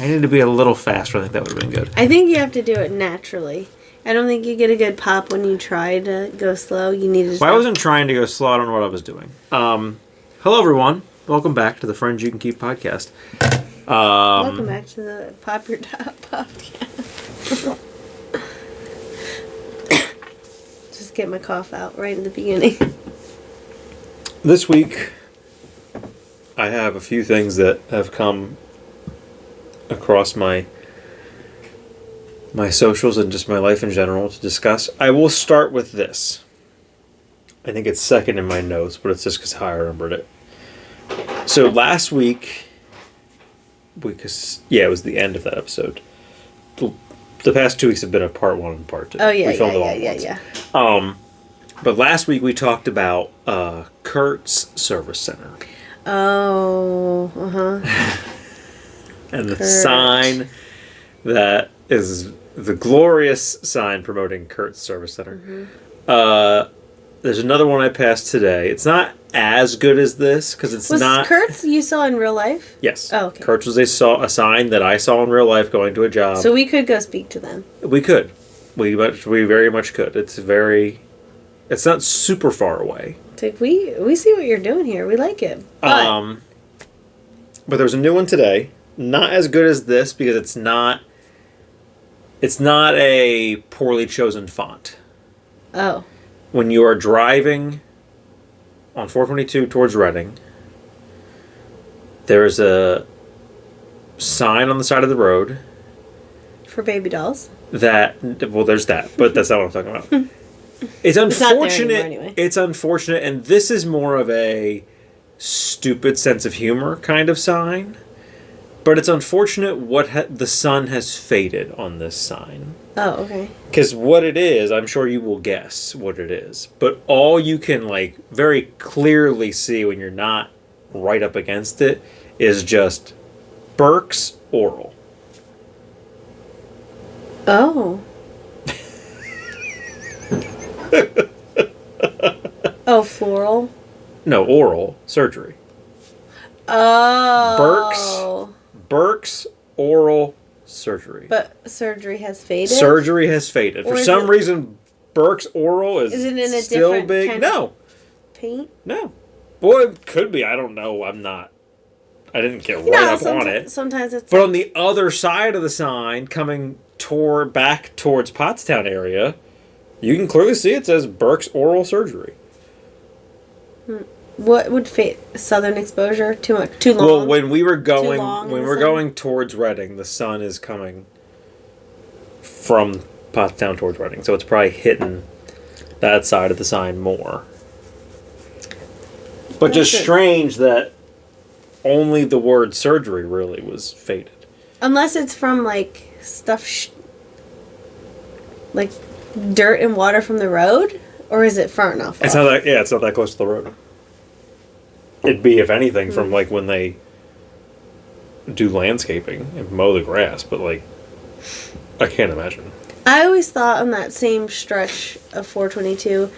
I need to be a little faster. I think that would have been good. I think you have to do it naturally. I don't think you get a good pop when you try to go slow. You need to. Well, I wasn't trying to go slow. I don't know what I was doing. Hello, everyone. Welcome back to the Friends You Can Keep podcast. Welcome back to the Pop Your Top podcast. Just get my cough out right in the beginning. This week, I have a few things that have come across my socials and just my life in general to discuss. I will start with this. I think it's second in my notes, but it's just because how I remembered it. So last week, it was the end of that episode. The past 2 weeks have been a part 1 and part 2. Oh yeah, we filmed ones. But last week we talked about Kurt's Service Center. Oh, And the sign that is the glorious sign promoting Kurt's Service Center. Mm-hmm. There's another one I passed today. It's not as good as this because it's not. Was Kurt's you saw in real life? Yes. Oh, okay. Kurt's was a sign that I saw in real life going to a job. So we could go speak to them. We could. We very much could. It's not super far away. It's like we see what you're doing here. We like it. But there's a new one today. Not as good as this because it's not a poorly chosen font. Oh. When you are driving on 422 towards Reading, there's a sign on the side of the road. For baby dolls? There's that, but that's not what I'm talking about. It's unfortunate. It's not there anymore anyway. It's unfortunate, and this is more of a stupid sense of humor kind of sign. But it's unfortunate the sun has faded on this sign. Oh, okay. Because what it is, I'm sure you will guess what it is. But all you can very clearly see when you're not right up against it is just Burke's Oral. Oh. Oh, floral? No, oral surgery. Oh. Burke's Oral Surgery. But surgery has faded? Surgery has faded. For some reason, Burke's Oral is it in a still different big. kind No. of paint? No. Well, it could be. I don't know. I didn't get right up on it. Sometimes it's... But on the other side of the sign, coming back towards Pottstown area, you can clearly see it says Burke's Oral Surgery. What would fade? Southern exposure? Too long? Well, when we were going towards Reading, the sun is coming from Pottstown towards Reading, so it's probably hitting that side of the sign more. But just strange that only the word surgery really was faded. Unless it's from stuff like dirt and water from the road, or is it far enough off? It's not that close to the road. It'd be, if anything, from when they do landscaping and mow the grass, but I can't imagine. I always thought on that same stretch of 422,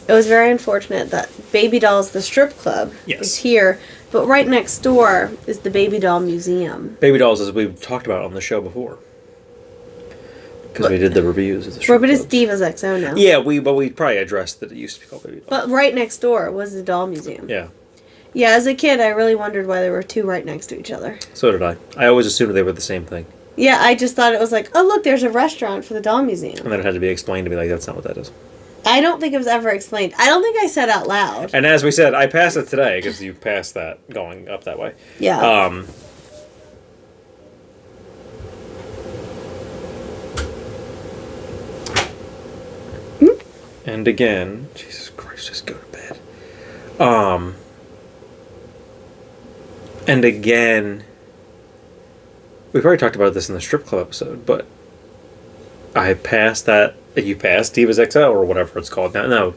it was very unfortunate that Baby Dolls, the strip club, is here, but right next door is the Baby Doll Museum. Baby Dolls, as we've talked about on the show before. Because we did the reviews of the strip but it's club. Divas XO now. Yeah, but we probably addressed that it used to be called Baby Dolls. But right next door was the Doll Museum. Yeah. Yeah, as a kid, I really wondered why there were two right next to each other. So did I. I always assumed they were the same thing. Yeah, I just thought it was oh, look, there's a restaurant for the Doll Museum. And then it had to be explained to me that's not what that is. I don't think it was ever explained. I don't think I said out loud. And as we said, I passed it today because you passed that going up that way. Yeah. And again, Jesus Christ, just go to bed. And again, we've already talked about this in the strip club episode, but I passed that. You passed Divas XL or whatever it's called now. No,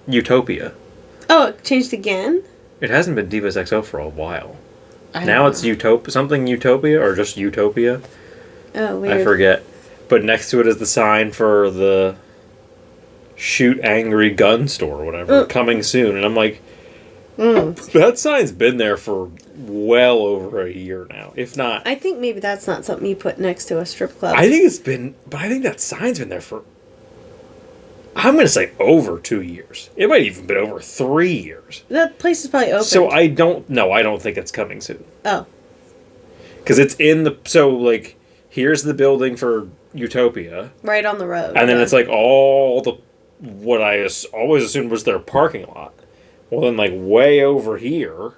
Utopia. Oh, it changed again? It hasn't been Divas XL for a while. Now it's Utopia or just Utopia. Oh, weird. I forget. But next to it is the sign for the Shoot Angry Gun Store or whatever, coming soon. And I'm like, That sign's been there for well over a year now, if not. I think maybe that's not something you put next to a strip club. I think I think that sign's been there for, I'm going to say over 2 years. It might even been over 3 years. That place is probably open. So I don't think it's coming soon. Oh. Because it's here's the building for Utopia. Right on the road. And then it's like all the, what I always assumed was their parking lot. Well, then way over here,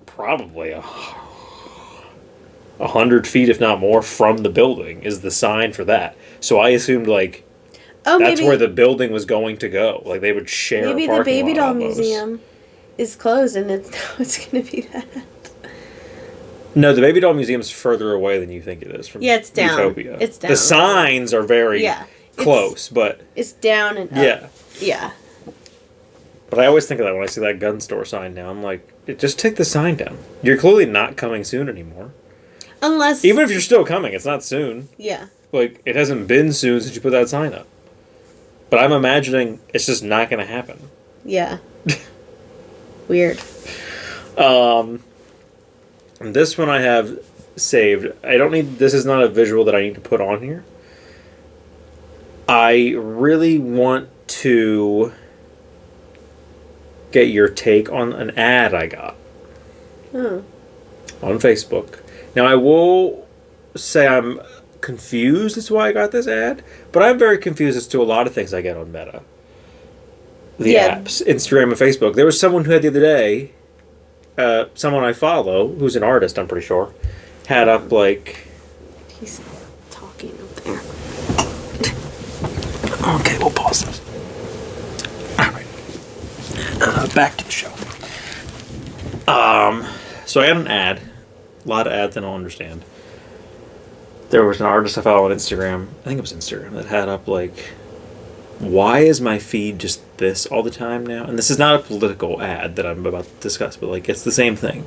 probably 100 feet, if not more, from the building is the sign for that. So I assumed that's where the building was going to go. They would share. Maybe a parking the Baby lot Doll almost. Museum is closed, and it's going to be that. No, the Baby Doll Museum's further away than you think it is from down. Utopia. It's down. The signs are very close, but it's down and up. Yeah. But I always think of that when I see that gun store sign now. I'm like, just take the sign down. You're clearly not coming soon anymore. Unless... Even if you're still coming, it's not soon. Yeah. It hasn't been soon since you put that sign up. But I'm imagining it's just not going to happen. Yeah. Weird. This one I have saved. This is not a visual that I need to put on here. I really want to get your take on an ad I got on Facebook. Now, I will say I'm confused as to why I got this ad, but I'm very confused as to a lot of things I get on Meta. The apps, Instagram and Facebook. There was someone who had the other day, someone I follow, who's an artist, I'm pretty sure, had up He's talking up there. Okay, we'll pause this. Alright. Back to the show. So I got an ad. A lot of ads I don't understand. There was an artist I follow on Instagram, I think it was Instagram, that had up why is my feed just this all the time now? And this is not a political ad that I'm about to discuss, but it's the same thing.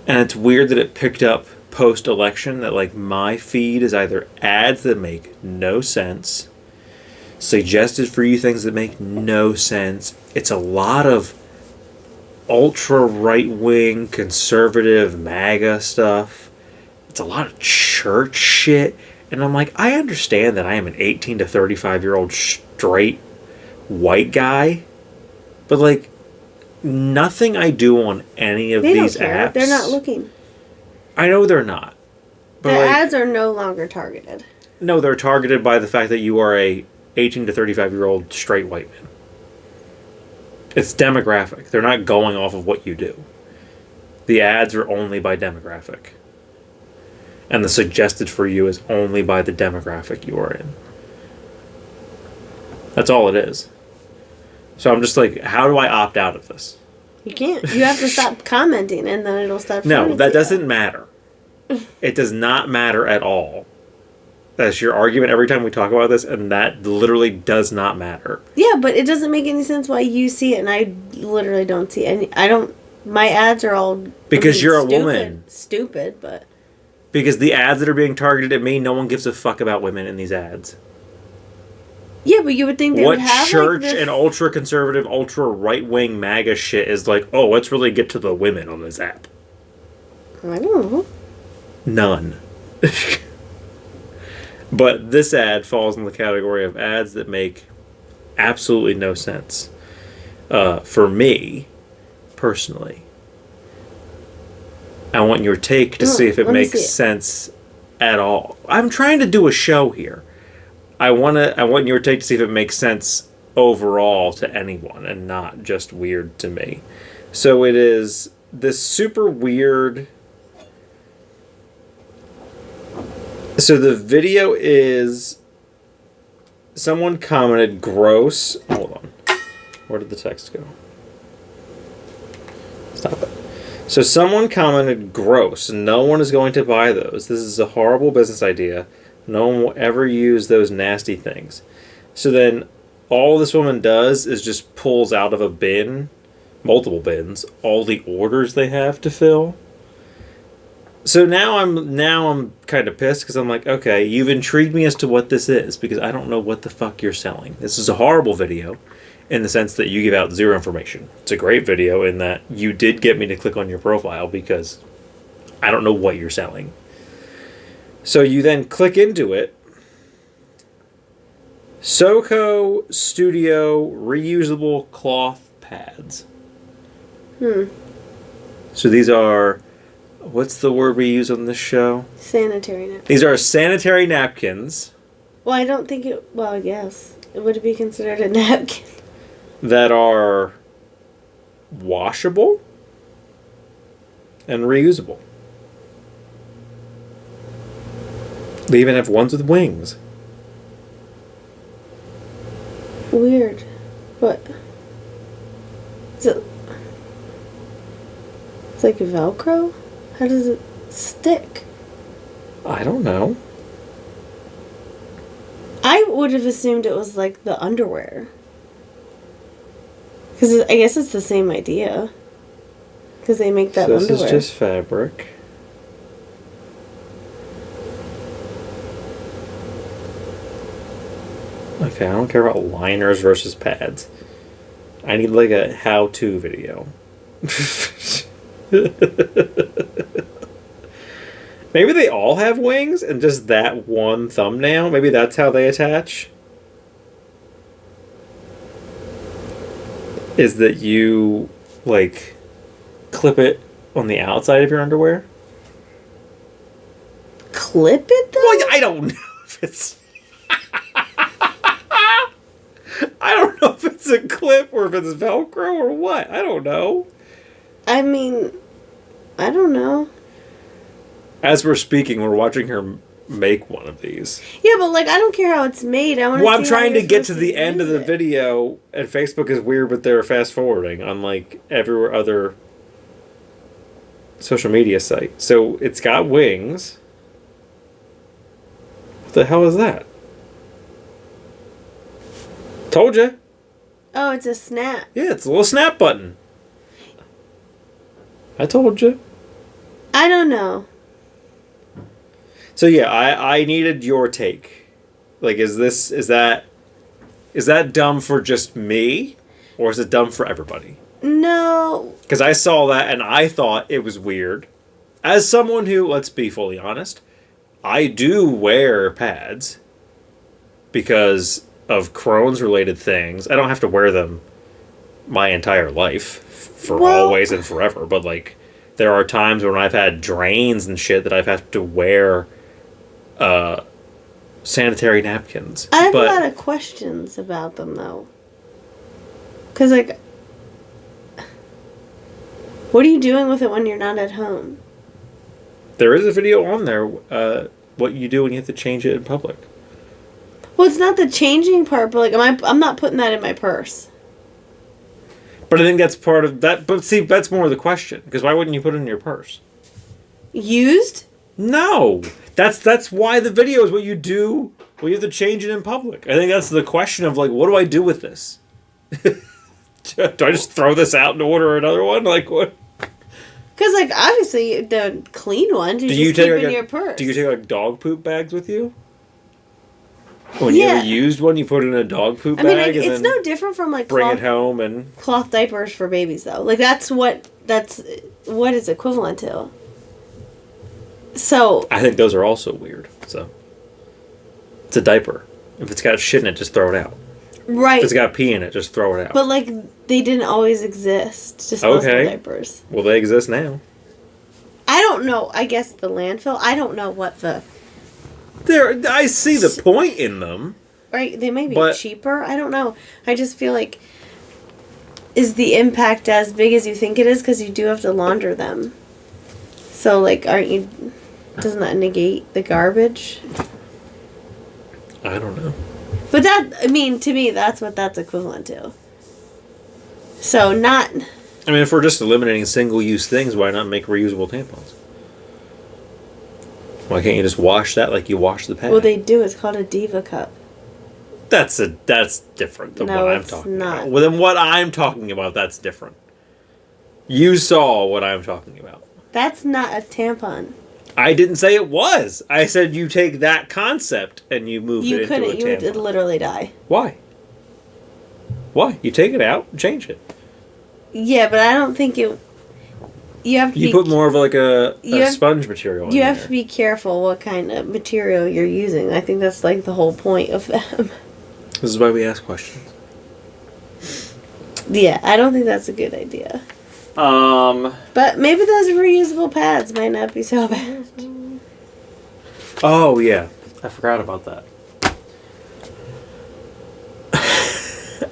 And it's weird that it picked up post-election that my feed is either ads that make no sense, suggested for you things that make no sense. It's a lot of ultra right-wing conservative MAGA stuff. It's a lot of church shit. And I'm like, I understand that I am an 18 to 35-year-old straight white guy, but nothing I do on any of these apps. They're not looking. I know they're not. But the ads are no longer targeted. No, they're targeted by the fact that you are a 18 to 35-year-old straight white man. It's demographic. They're not going off of what you do. The ads are only by demographic. And the suggested for you is only by the demographic you are in. That's all it is. So I'm just how do I opt out of this? You can't. You have to stop commenting and then it'll stop. No, that doesn't matter. It does not matter at all. That's your argument every time we talk about this, and that literally does not matter. Yeah, but it doesn't make any sense why you see it and I literally don't see any. My ads are all... Because you're a woman. Stupid, but... Because the ads that are being targeted at me, no one gives a fuck about women in these ads. Yeah, but you would think they would have church and ultra conservative, ultra right wing MAGA shit is let's really get to the women on this app. I don't know. None. But this ad falls in the category of ads that make absolutely no sense. For me, personally. I want your take to see if it makes sense at all. I'm trying to do a show here. I want your take to see if it makes sense overall to anyone and not just weird to me. So it is this super weird... So the video is... Someone commented gross... Hold on. Where did the text go? Stop it. So someone commented, gross, no one is going to buy those. This is a horrible business idea. No one will ever use those nasty things. So then all this woman does is just pulls out of a bin, multiple bins, all the orders they have to fill. So now I'm kind of pissed because I'm like, okay, you've intrigued me as to what this is because I don't know what the fuck you're selling. This is a horrible video. in the sense that you give out zero information. It's a great video in that you did get me to click on your profile because I don't know what you're selling. So you then click into it. Soco Studio reusable cloth pads. So these are, what's the word we use on this show? Sanitary napkins. These are sanitary napkins. Well, I don't think it... Well, I guess. Would it be considered a napkin? That are washable and reusable. They even have ones with wings. Weird. What? Is it... It's like Velcro? How does it stick? I don't know. I would have assumed it was like the underwear. Because I guess it's the same idea. Because they make that so this underwear. is just fabric. Okay, I don't care about liners versus pads. I need like a how-to video. Maybe they all have wings and just that one thumbnail. Maybe that's how they attach. Is that you, like, clip it on the outside of your underwear? Clip it, though? Well, I don't know if it's... I don't know if it's a clip or if it's Velcro or what. I don't know. I mean, I don't know. As we're speaking, we're watching her make one of these. Yeah, but like, I don't care how it's made. Well, I'm trying to get to the end of the video, and Facebook is weird, but they're fast forwarding, unlike every other social media site. So it's got wings. What the hell is that? Told you. Oh, it's a snap. Yeah, it's a little snap button. I told you. I don't know. So yeah, I needed your take. Like, is that dumb for just me, or is it dumb for everybody? No. Because I saw that and I thought it was weird. As someone who, let's be fully honest, I do wear pads because of Crohn's related things. I don't have to wear them my entire life for always and forever, but like there are times when I've had drains and shit that I've had to wear sanitary napkins. I have a lot of questions about them though. Cause like, what are you doing with it when you're not at home? There is a video on there, what you do when you have to change it in public. Well, it's not the changing part, but like, I'm not putting that in my purse. But I think that's part of that. But see, that's more of the question. Because why wouldn't you put it in your purse? Used? No. That's why the video is what you do when you have to change it in public. I think that's the question of, like, what do I do with this? Do I just throw this out and order another one? Like, what? Because, like, obviously, the clean ones you just keep in your purse. Do you take, like, dog poop bags with you? When you have a used one, you put it in a dog poop bag. I mean, like, it's no different from like bring it home and cloth diapers for babies, though. Like that's what it's equivalent to. So I think those are also weird. So it's a diaper. If it's got shit in it, just throw it out. Right. If it's got pee in it, just throw it out. But like they didn't always exist. Disposable diapers. Well, they exist now. I don't know. I guess the landfill. I don't know what the. I see the point in them. Right, they may be cheaper. I don't know. I just feel like, is the impact as big as you think it is? Because you do have to launder them. So, like, doesn't that negate the garbage? I don't know. But to me, that's what that's equivalent to. So, not... I mean, if we're just eliminating single-use things, why not make reusable tampons? Why can't you just wash that like you wash the pad? Well, they do. It's called a Diva Cup. That's different than what I'm talking about. Well, then what I'm talking about, that's different. You saw what I'm talking about. That's not a tampon. I didn't say it was. I said you take that concept and you move it into a tampon. You would literally die. Why? Why? You take it out, change it. Yeah, but I don't think it... You put more of like a sponge material in there. You have to be careful what kind of material you're using. I think that's like the whole point of them. This is why we ask questions. Yeah, I don't think that's a good idea. But maybe those reusable pads might not be so bad. Oh, yeah. I forgot about that.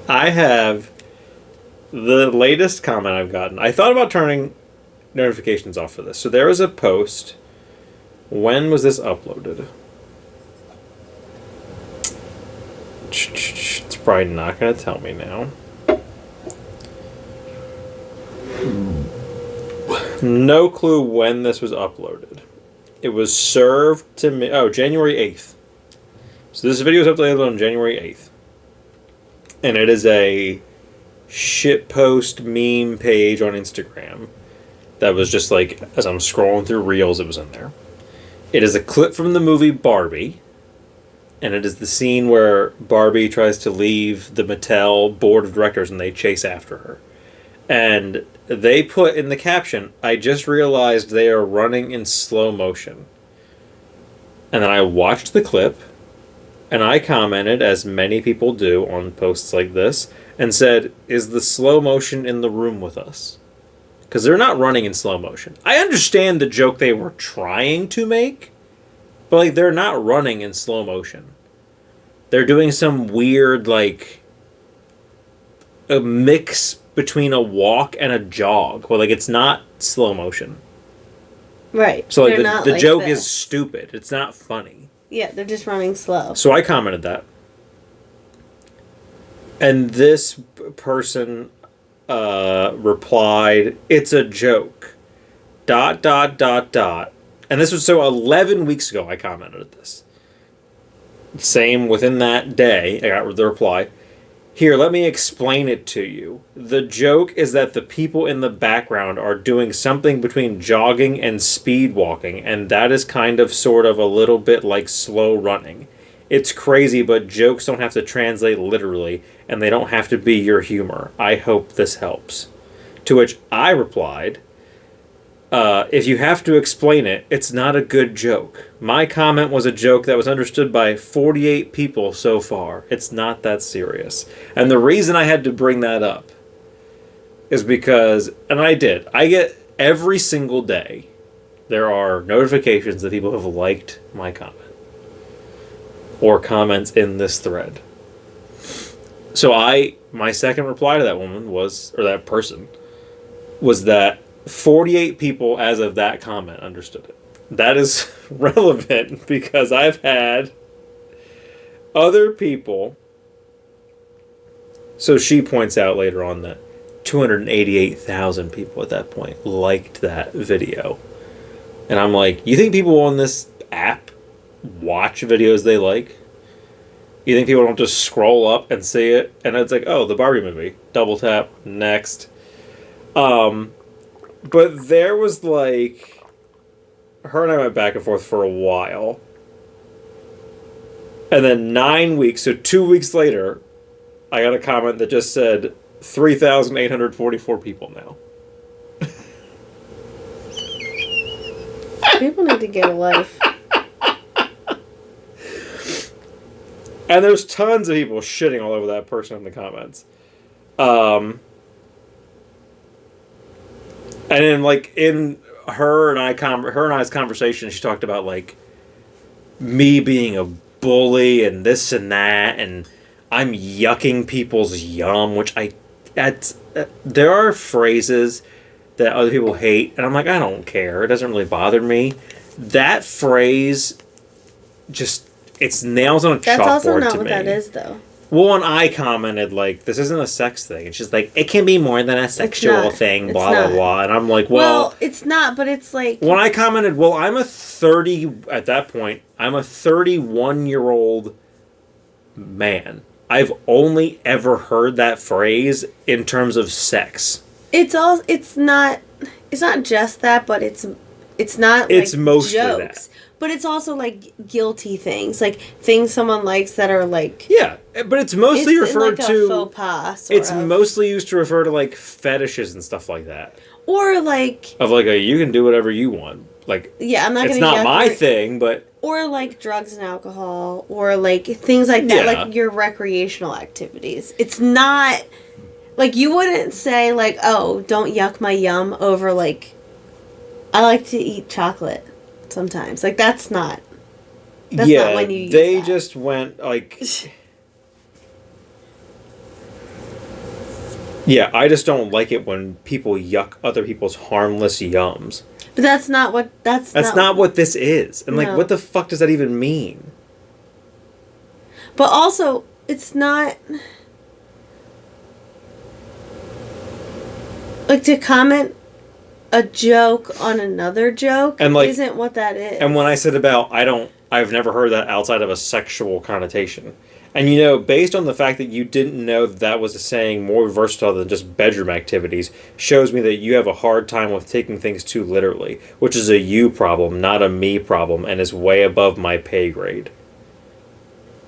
I have the latest comment I've gotten. I thought about turning notifications off for this. So there was a post. When was this uploaded? It's probably not going to tell me now. No clue when this was uploaded. It was served to me... Oh, January 8th. So this video was uploaded on January 8th. And it is a shitpost meme page on Instagram that was just like, as I'm scrolling through Reels, it was in there. It is a clip from the movie Barbie. And it is the scene where Barbie tries to leave the Mattel board of directors and they chase after her. And they put in the caption, I just realized they are running in slow motion. And then I watched the clip, and I commented, as many people do on posts like this, and said, is the slow motion in the room with us? Because they're not running in slow motion. I understand the joke they were trying to make, but like they're not running in slow motion. They're doing some weird, like, a mix between a walk and a jog. Well, like, it's not slow motion. Right. So, like, the joke is stupid. It's not funny. Yeah, they're just running slow. So I commented that. And this person replied, it's a joke. ... And this was so 11 weeks ago I commented this. Same within that day, I got the reply. Here, let me explain it to you. The joke is that the people in the background are doing something between jogging and speed walking, and that is kind of sort of a little bit like slow running. It's crazy, but jokes don't have to translate literally, and they don't have to be your humor. I hope this helps. To which I replied, if you have to explain it, it's not a good joke. My comment was a joke that was understood by 48 people so far. It's not that serious. And the reason I had to bring that up is because, and I did, I get every single day, there are notifications that people have liked my comment. Or comments in this thread. So my second reply to that woman was, or that person, was that 48 people as of that comment understood it. That is relevant because I've had other people. So she points out later on that 288,000 people at that point liked that video. And I'm like, you think people on this app watch videos they like? You think people don't just scroll up and see it? And it's like, oh, the Barbie movie. Double tap, next. But there was like, her and I went back and forth for a while. And then 9 weeks, so 2 weeks later, I got a comment that just said 3,844 people now. People need to get a life. And there's tons of people shitting all over that person in the comments. And then, like, in her and I's conversation, she talked about, like, me being a bully and this and that, and I'm yucking people's yum, which there are phrases that other people hate, and I'm like, I don't care. It doesn't really bother me. That phrase just, it's nails on a chalkboard to me. That's also not what that is, though. Well, and I commented, like, this isn't a sex thing. It's just like, it can be more than a sexual thing, blah, blah, blah. And I'm like, well... it's not, but it's like... When I commented, well, at that point, I'm a 31-year-old man. I've only ever heard that phrase in terms of sex. It's not just that, but it's It's not it's like mostly jokes. that. But it's also like guilty things. Like things someone likes that are like... Yeah, but it's mostly referred like to... a faux pas, sort it's of. mostly used to refer to like fetishes and stuff like that. Or like... Of like, you can do whatever you want. Like, yeah, I'm not it's not my thing, but... Or like drugs and alcohol. Or like things like that. Like your recreational activities. It's not... Like, you wouldn't say like, oh, don't yuck my yum over like... I like to eat chocolate sometimes. Like, that's not... That's not when you use they that. just went like... Yeah, I just don't like it when people yuck other people's harmless yums. But that's not what... That's not what this is. And, like, No. what the fuck does that even mean? But also, it's not... Like, to comment a joke on another joke and like, isn't what that is. And when I said about, I've never heard that outside of a sexual connotation. And, you know, based on the fact that you didn't know that was a saying more versatile than just bedroom activities, shows me that you have a hard time with taking things too literally, which is a you problem, not a me problem, and is way above my pay grade.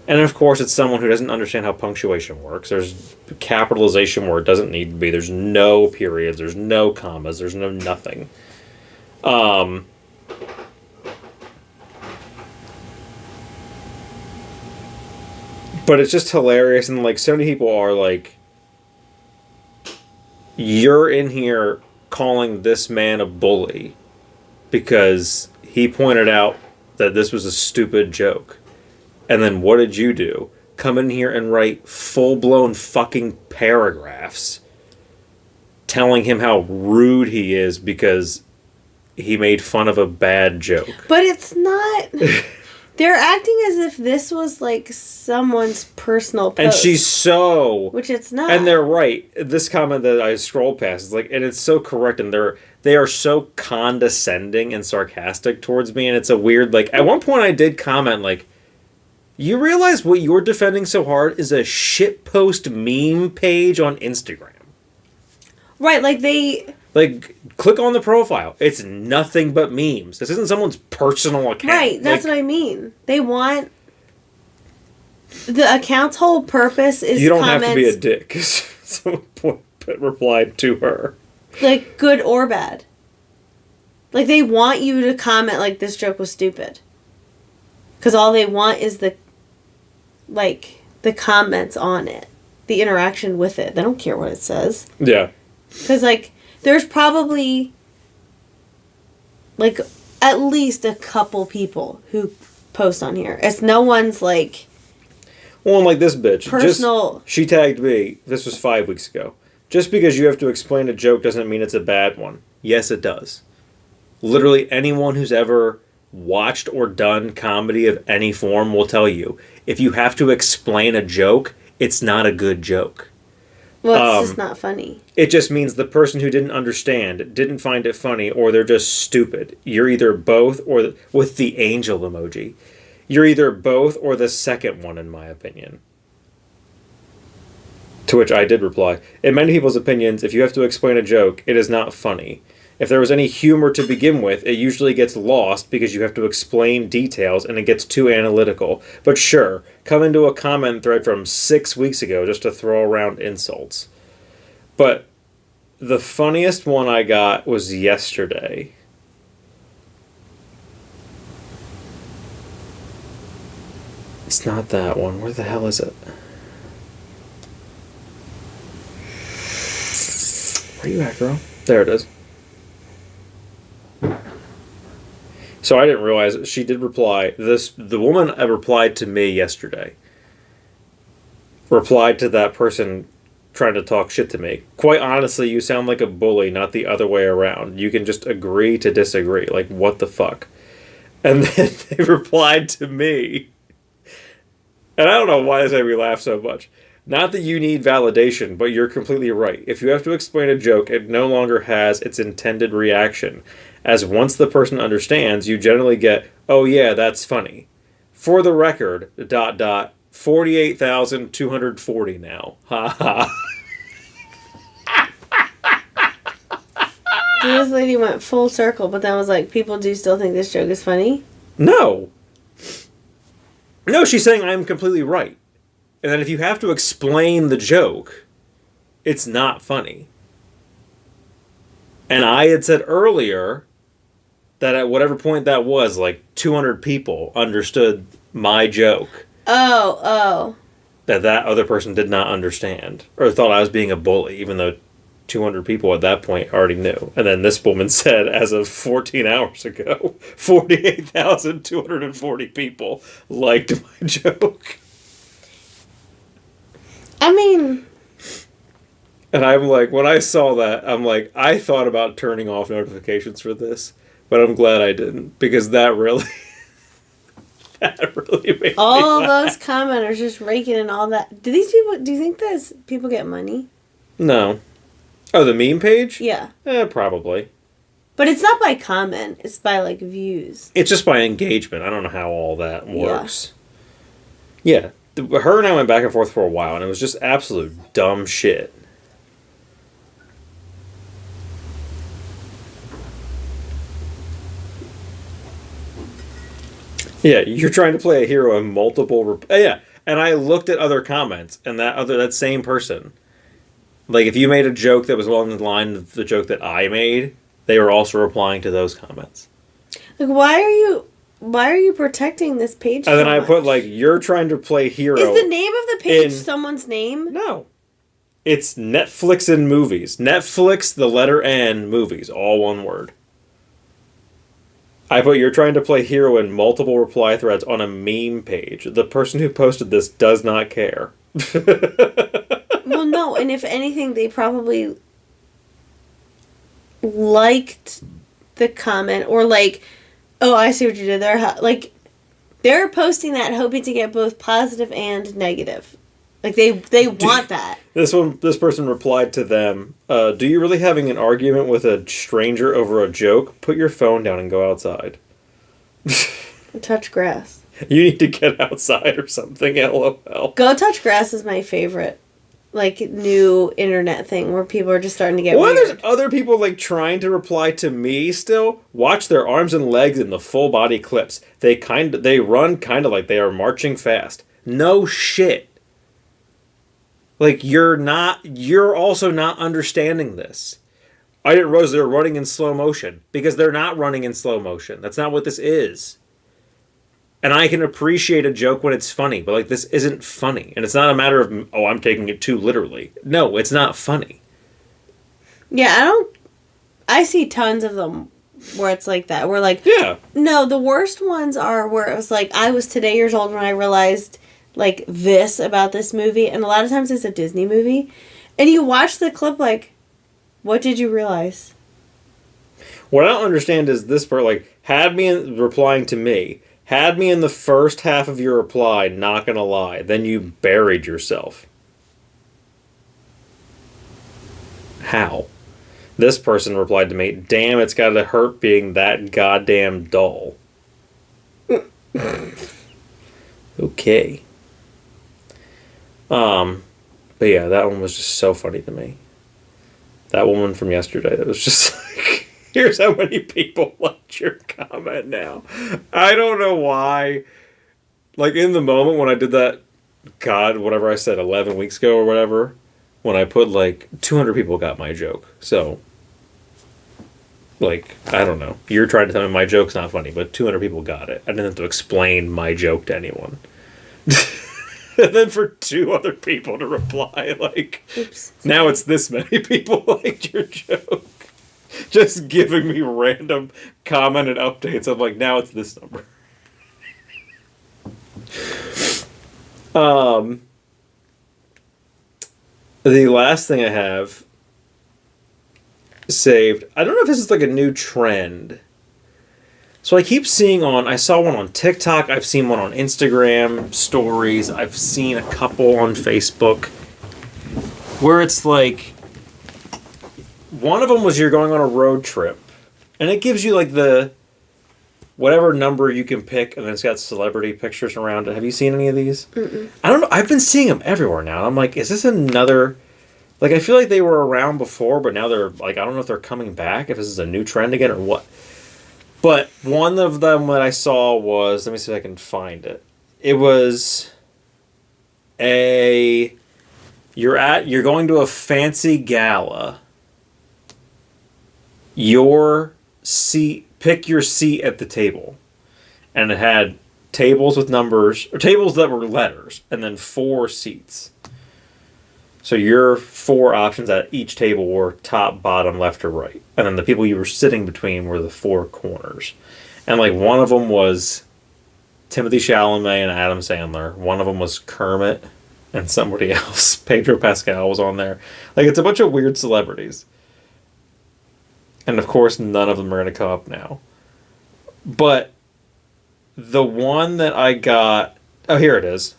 And, of course, it's someone who doesn't understand how punctuation works. There's capitalization where it doesn't need to be. There's no periods. There's no commas. There's no nothing. But it's just hilarious, and, like, so many people are, like, you're in here calling this man a bully because he pointed out that this was a stupid joke. And then what did you do? Come in here and write full-blown fucking paragraphs telling him how rude he is because he made fun of a bad joke. But it's not... They're acting as if this was, like, someone's personal post. And she's so... Which it's not. And they're right. This comment that I scrolled past is like... And it's so correct. And they are so condescending and sarcastic towards me. And it's a weird... Like, at one point I did comment, like... You realize what you're defending so hard is a shitpost meme page on Instagram. Right, like they... Like, click on the profile. It's nothing but memes. This isn't someone's personal account. Right, that's what I mean. They want... The account's whole purpose is you don't comments, have to be a dick. Someone replied to her. Like, good or bad. Like, they want you to comment like, this joke was stupid. Because all they want is the comments on it. The interaction with it. They don't care what it says. Yeah. Because, like, there's probably, like, at least a couple people who post on here. It's no one's, like... Well, like this bitch. Personal... She tagged me. This was 5 weeks ago. Just because you have to explain a joke doesn't mean it's a bad one. Yes, it does. Literally anyone who's ever watched or done comedy of any form will tell you, if you have to explain a joke, it's not a good joke. Well, it's just not funny. It just means the person who didn't understand, didn't find it funny, or they're just stupid. You're either both, or with the angel emoji. You're either both or the second one, in my opinion. To which I did reply, in many people's opinions, if you have to explain a joke, it is not funny. If there was any humor to begin with, it usually gets lost because you have to explain details and it gets too analytical. But sure, come into a comment thread from 6 weeks ago just to throw around insults. But the funniest one I got was yesterday. It's not that one. Where the hell is it? Where you at, girl? There it is. So I didn't realize it. She did reply. The woman replied to me yesterday. Replied to that person trying to talk shit to me. Quite honestly, you sound like a bully, not the other way around. You can just agree to disagree. Like, what the fuck? And then they replied to me. And I don't know why this made me laugh so much. Not that you need validation, but you're completely right. If you have to explain a joke, it no longer has its intended reaction. As once the person understands, you generally get, oh yeah, that's funny. For the record, ... 48,240 now. Ha ha. this lady went full circle, but then was like, people do still think this joke is funny? No. No, she's saying I'm completely right. And that if you have to explain the joke, it's not funny. And I had said earlier that at whatever point that was, like 200 people understood my joke. Oh. That other person did not understand. Or thought I was being a bully, even though 200 people at that point already knew. And then this woman said, as of 14 hours ago, 48,240 people liked my joke. I mean... And I'm like, when I saw that, I'm like, I thought about turning off notifications for this, but I'm glad I didn't, because that really... That really made all me those commenters just raking in all that. Do you think those people get money? No. Oh, the meme page? Yeah. Probably. But it's not by comment. It's by, like, views. It's just by engagement. I don't know how all that works. Yeah. Her and I went back and forth for a while, and it was just absolute dumb shit. Yeah, you're trying to play a hero in multiple... yeah, and I looked at other comments, and that same person... Like, if you made a joke that was along the line of the joke that I made, they were also replying to those comments. Like, why are you protecting this page and then I put, like, you're trying to play hero... Is the name of the page someone's name? No. It's Netflix and movies. Netflix, the letter N, movies. All one word. I put, you're trying to play hero in multiple reply threads on a meme page. The person who posted this does not care. Well, no, and if anything, they probably liked the comment, or like, oh, I see what you did there. Like, they're posting that hoping to get both positive and negative. Like, they want that. This person replied to them, do you really having an argument with a stranger over a joke? Put your phone down and go outside. Touch grass. You need to get outside or something, LOL. Go touch grass is my favorite, like, new internet thing where people are just starting to get weird. There's other people, like, trying to reply to me still. Watch their arms and legs in the full body clips. They run kind of like they are marching fast. No shit. Like, you're also not understanding this. I didn't realize they were running in slow motion. Because they're not running in slow motion. That's not what this is. And I can appreciate a joke when it's funny, but, like, this isn't funny. And it's not a matter of, oh, I'm taking it too literally. No, it's not funny. Yeah, I see tons of them where it's like that. Where, like, yeah. No, the worst ones are where it was like, I was today years old when I realized, like, this about this movie. And a lot of times it's a Disney movie. And you watch the clip, like, what did you realize? What I don't understand is this part, like, had me replying to me... Had me in the first half of your reply, not gonna lie. Then you buried yourself. How? This person replied to me, damn, it's gotta hurt being that goddamn dull. Okay. But yeah, that one was just so funny to me. That woman from yesterday, that was just like... Here's how many people liked your comment now. I don't know why. Like, in the moment when I did that, God, whatever I said 11 weeks ago or whatever, when I put, like, 200 people got my joke. So, like, I don't know. You're trying to tell me my joke's not funny, but 200 people got it. I didn't have to explain my joke to anyone. And then for 2 other people to reply, like, oops, now it's this many people liked your joke. Just giving me random commented updates of, like, now it's this number. The last thing I have saved, I don't know if this is like a new trend. So I keep seeing I saw one on TikTok, I've seen one on Instagram stories, I've seen a couple on Facebook, where it's like, one of them was you're going on a road trip, and it gives you, like, the whatever number you can pick, and then it's got celebrity pictures around it. Have you seen any of these? Mm-mm. I don't know. I've been seeing them everywhere now. I'm like, is this another Like, I feel like they were around before, but now they're, like, I don't know if they're coming back, if this is a new trend again or what. But one of them that I saw was, let me see if I can find it. It was you're going to a fancy gala. Your seat, pick your seat at the table. And it had tables with numbers, or tables that were letters, and then 4 seats. So your 4 options at each table were top, bottom, left, or right. And then the people you were sitting between were the 4 corners. And like one of them was Timothy Chalamet and Adam Sandler. One of them was Kermit and somebody else. Pedro Pascal was on there. Like, it's a bunch of weird celebrities. And of course, none of them are going to come up now. But the one that I got... Oh, here it is.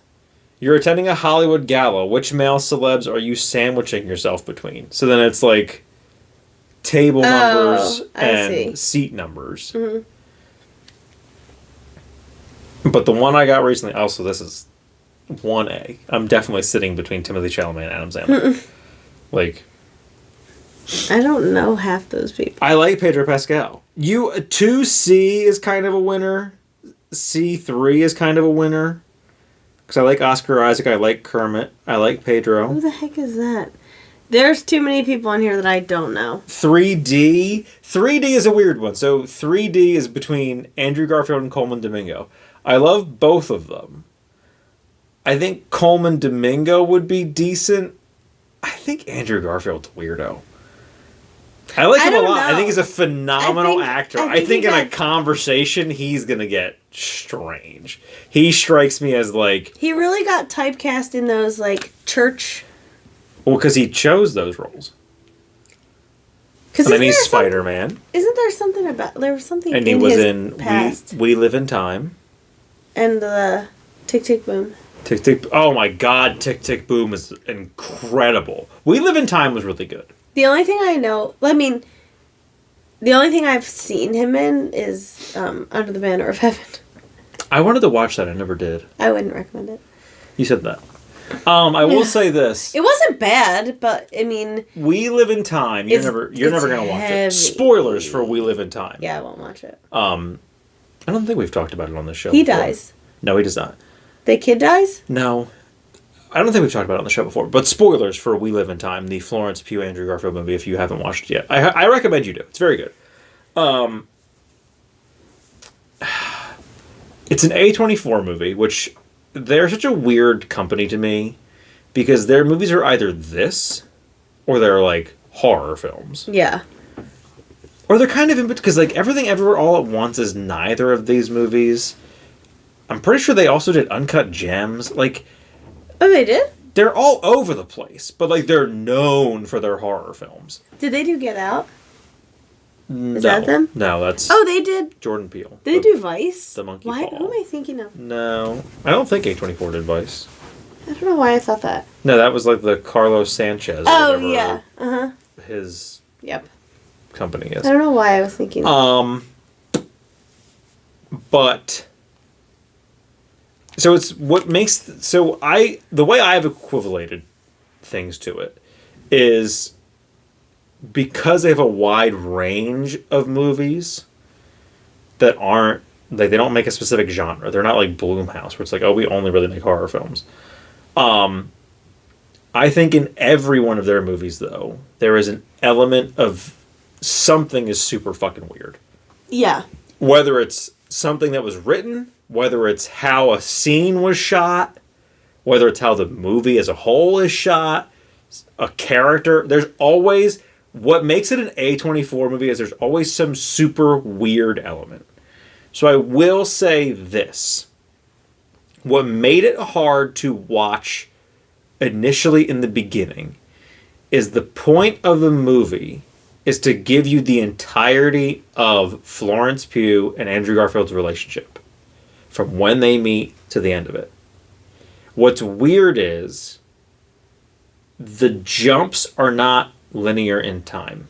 You're attending a Hollywood gala. Which male celebs are you sandwiching yourself between? So then it's like table numbers and seat numbers. Mm-hmm. But the one I got recently... Also, this is 1A. I'm definitely sitting between Timothy Chalamet and Adam Sandler. Like... I don't know half those people. I like Pedro Pascal. 2C is kind of a winner. C3 is kind of a winner. Because I like Oscar Isaac. I like Kermit. I like Pedro. Who the heck is that? There's too many people on here that I don't know. 3D. 3D is a weird one. So 3D is between Andrew Garfield and Coleman Domingo. I love both of them. I think Coleman Domingo would be decent. I think Andrew Garfield's a weirdo. I like him a lot. I think he's a phenomenal actor. I think in a conversation, he's going to get strange. He strikes me as like... He really got typecast in those, like, church... Well, because he chose those roles. And then he's Spider-Man. Isn't there something about... There was something and he was in past. We Live in Time. And the Tick, Tick, Boom. Tick, Tick... Oh, my God. Tick, Tick, Boom is incredible. We Live in Time was really good. The only thing I know... I mean... The only thing I've seen him in is Under the Banner of Heaven. I wanted to watch that. I never did. I wouldn't recommend it. You said that. I will say this. It wasn't bad, but I mean... We Live in Time. You're never going to watch it. Spoilers for We Live in Time. Yeah, I won't watch it. I don't think we've talked about it on this show He dies. No, he does not. The kid dies? No. I don't think we've talked about it on the show before. But spoilers for We Live in Time, the Florence Pugh Andrew Garfield movie, if you haven't watched it yet. I recommend you do. It's very good. It's an A24 movie, which they're such a weird company to me because their movies are either this or they're like horror films. Yeah. Or they're kind of in because like Everything Everywhere All at Once is neither of these movies. I'm pretty sure they also did Uncut Gems. Like, oh, they did? They're all over the place, but like they're known for their horror films. Did they do Get Out? Is that them? No, that's... Oh, they did... Jordan Peele. Did they do Vice? The Monkey Paw. Who am I thinking of? No. I don't think A24 did Vice. I don't know why I thought that. No, that was like the Carlos Sanchez. Oh, yeah. Uh-huh. His... Yep. Company is. I don't know why I was thinking but... So it's what makes... So the way I've equivalated things to it is... Because they have a wide range of movies that aren't... Like, they don't make a specific genre. They're not like Blumhouse, where it's like, oh, we only really make horror films. I think in every one of their movies, though, there is an element of something is super fucking weird. Yeah. Whether it's something that was written, whether it's how a scene was shot, whether it's how the movie as a whole is shot, a character. There's always... What makes it an A24 movie is there's always some super weird element. So I will say this. What made it hard to watch initially in the beginning is the point of the movie is to give you the entirety of Florence Pugh and Andrew Garfield's relationship. From when they meet to the end of it. What's weird is the jumps are not linear in time.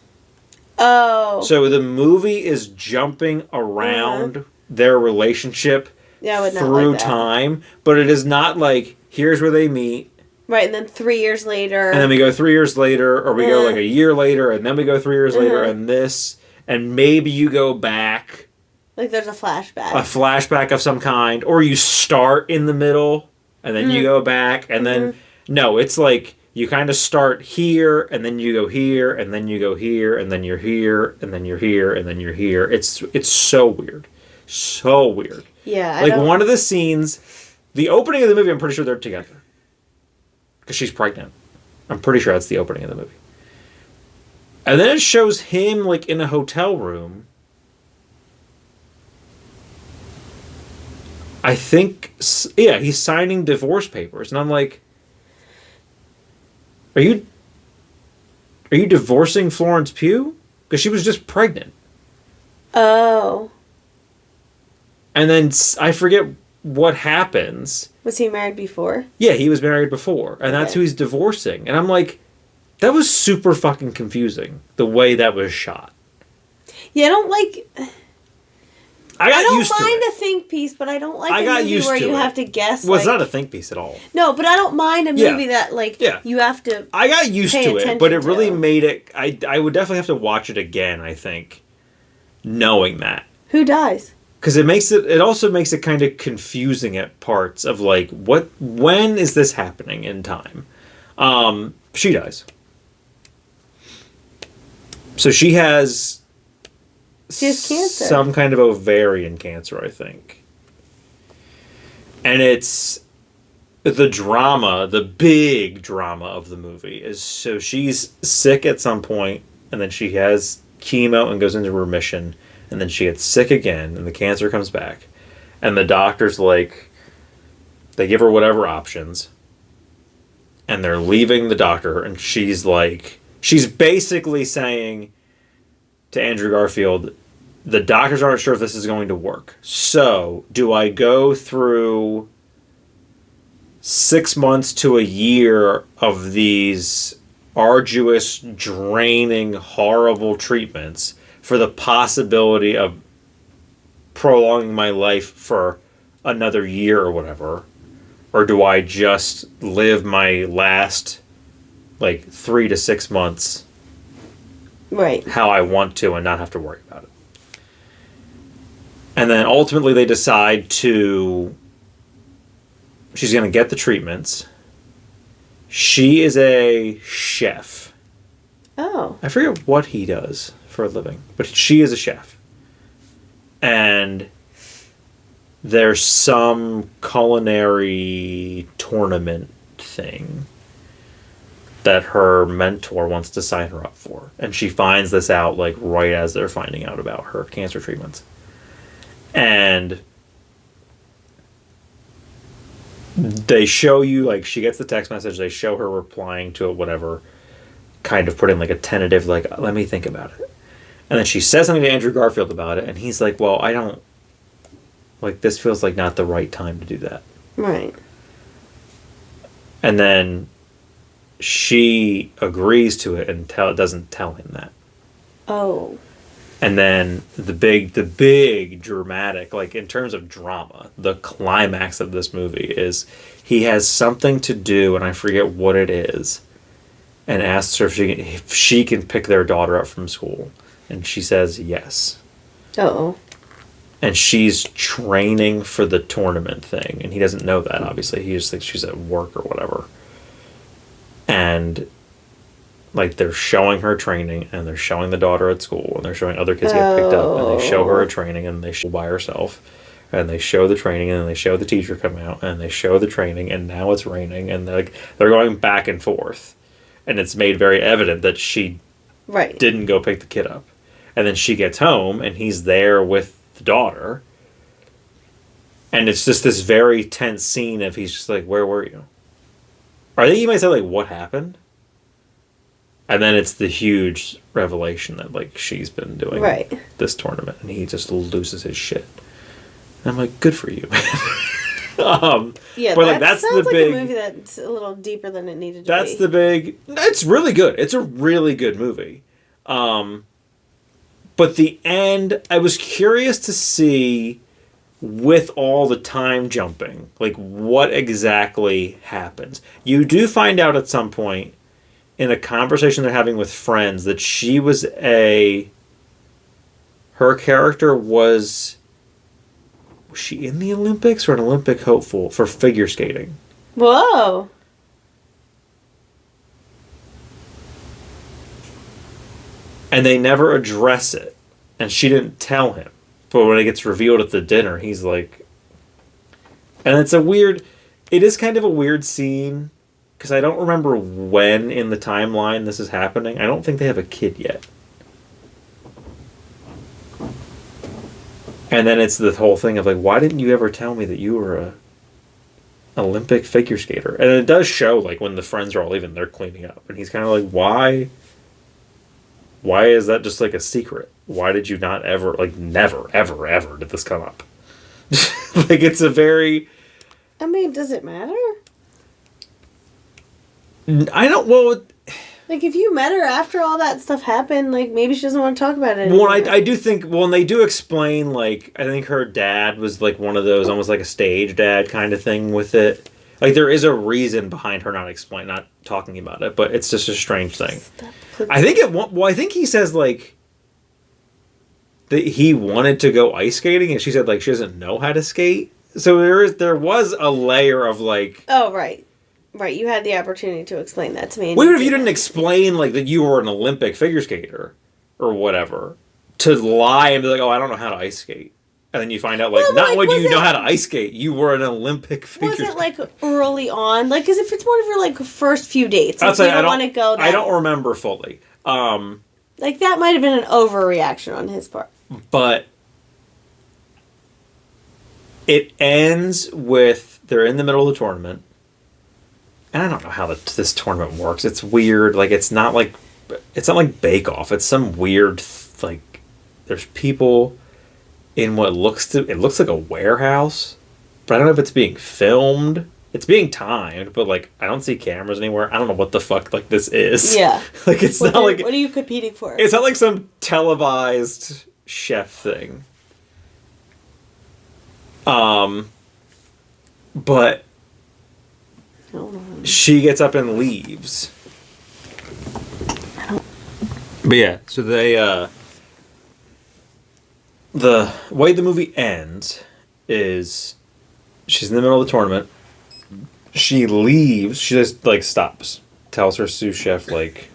Oh. So the movie is jumping around their relationship through time, but it is not like, here's where they meet, Right, and then 3 years later. And then we go 3 years later, or we go like a year later, and then we go 3 years later, and this, and maybe you go back. Like there's a flashback. A flashback of some kind, or you start in the middle, and then you go back, and then, no, it's like, you kind of start here, and then you go here, and then you go here, and then you're here, and then you're here, and then you're here. It's so weird. So weird. Yeah. Like, one of the scenes, the opening of the movie, I'm pretty sure they're together. Because she's pregnant. I'm pretty sure that's the opening of the movie. And then it shows him, like, in a hotel room. I think, yeah, he's signing divorce papers. And I'm like, Are you divorcing Florence Pugh? Because she was just pregnant. Oh. And then I forget what happens. Was he married before? Yeah, he was married before. And that's who he's divorcing. And I'm like, that was super fucking confusing, the way that was shot. Yeah, I don't like... I don't mind a think piece, but I don't like a movie where you have to guess. Well, it's not a think piece at all. No, but I don't mind a movie that, like, you have to I got used to it, but it really made it... I would definitely have to watch it again, I think, knowing that. Who dies? Because it also makes it kind of confusing at parts of, like, when is this happening in time? She dies. So she has cancer. Some kind of ovarian cancer, I think. And it's the drama, the big drama of the movie is, so she's sick at some point, and then she has chemo and goes into remission, and then she gets sick again, and the cancer comes back. And the doctor's like, they give her whatever options, and they're leaving the doctor, and she's like, she's basically saying to Andrew Garfield, the doctors aren't sure if this is going to work. So, do I go through 6 months to a year of these arduous, draining, horrible treatments for the possibility of prolonging my life for another year or whatever? Or do I just live my last, 3 to 6 months how I want to and not have to worry about it? And then ultimately they decide she's going to get the treatments. She is a chef. Oh. I forget what he does for a living, but she is a chef. And there's some culinary tournament thing that her mentor wants to sign her up for. And she finds this out, right as they're finding out about her cancer treatments. And they show you, she gets the text message, they show her replying to it, whatever, kind of put in, a tentative, let me think about it. And then she says something to Andrew Garfield about it, and he's like, well, I don't, this feels like not the right time to do that. Right. And then she agrees to it and doesn't tell him that. Oh. And then the big dramatic, in terms of drama, the climax of this movie is he has something to do, and I forget what it is, and asks her if she can pick their daughter up from school. And she says yes. Uh-oh. And she's training for the tournament thing, and he doesn't know that, obviously. He just thinks she's at work or whatever. And they're showing her training, and they're showing the daughter at school, and they're showing other kids get picked up, and they show her a training, and they show by herself, and they show the training, and then they show the teacher come out, and they show the training, and now it's raining, and they're going back and forth, and it's made very evident that she didn't go pick the kid up. And then she gets home, and he's there with the daughter, and it's just this very tense scene of he's just like, where were you? Or I think you might say, what happened? And then it's the huge revelation that, she's been doing this tournament, and he just loses his shit. And I'm like, good for you, man. Yeah, but that sounds like a movie that's a little deeper than it needed to be. That's the big... It's really good. It's a really good movie. But the end, I was curious to see with all the time jumping, like what exactly happens. You do find out at some point in a conversation they're having with friends that her character was she in the Olympics or an Olympic hopeful for figure skating? Whoa. And they never address it. And she didn't tell him. But when it gets revealed at the dinner, he's like... And it is kind of a weird scene, because I don't remember when in the timeline this is happening. I don't think they have a kid yet. And then it's the whole thing of like, why didn't you ever tell me that you were a Olympic figure skater? And it does show, like, when the friends are all leaving, they're cleaning up. And he's kind of like, why is that just like a secret? Why did you not ever, like, never, ever, ever did this come up? Like, it's a very... I mean, does it matter? I don't, well... Like, if you met her after all that stuff happened, like, maybe she doesn't want to talk about it anymore. Well, I do think, well, and they do explain, like, I think her dad was, like, one of those, almost like a stage dad kind of thing with it. Like, there is a reason behind her not talking about it, but it's just a strange thing. I think he says, like, that he wanted to go ice skating, and she said, like, she doesn't know how to skate. So there was a layer of, like... Oh, right. Right, you had the opportunity to explain that to me. Well, even if you didn't explain, like, that you were an Olympic figure skater, or whatever, to lie and be like, oh, I don't know how to ice skate. And then you find out, like, well, not like, when you know how to ice skate, you were an Olympic figure skater. Was it, like, early on? Like, because if it's one of your, like, first few dates, like, you don't want to go that... I don't remember fully. Like, that might have been an overreaction on his part. But it ends with, they're in the middle of the tournament. And I don't know how this tournament works. It's weird. Like, it's not like Bake Off. It's some weird, like, there's people in what looks like a warehouse, but I don't know if it's being filmed. It's being timed, but, like, I don't see cameras anywhere. I don't know what the fuck, like, this is. Yeah. Like, it's not like... What are you competing for? It's not like some televised chef thing. But... She gets up and leaves. But yeah, so they, the way the movie ends is she's in the middle of the tournament. She leaves. She just, like, stops. Tells her sous chef, like,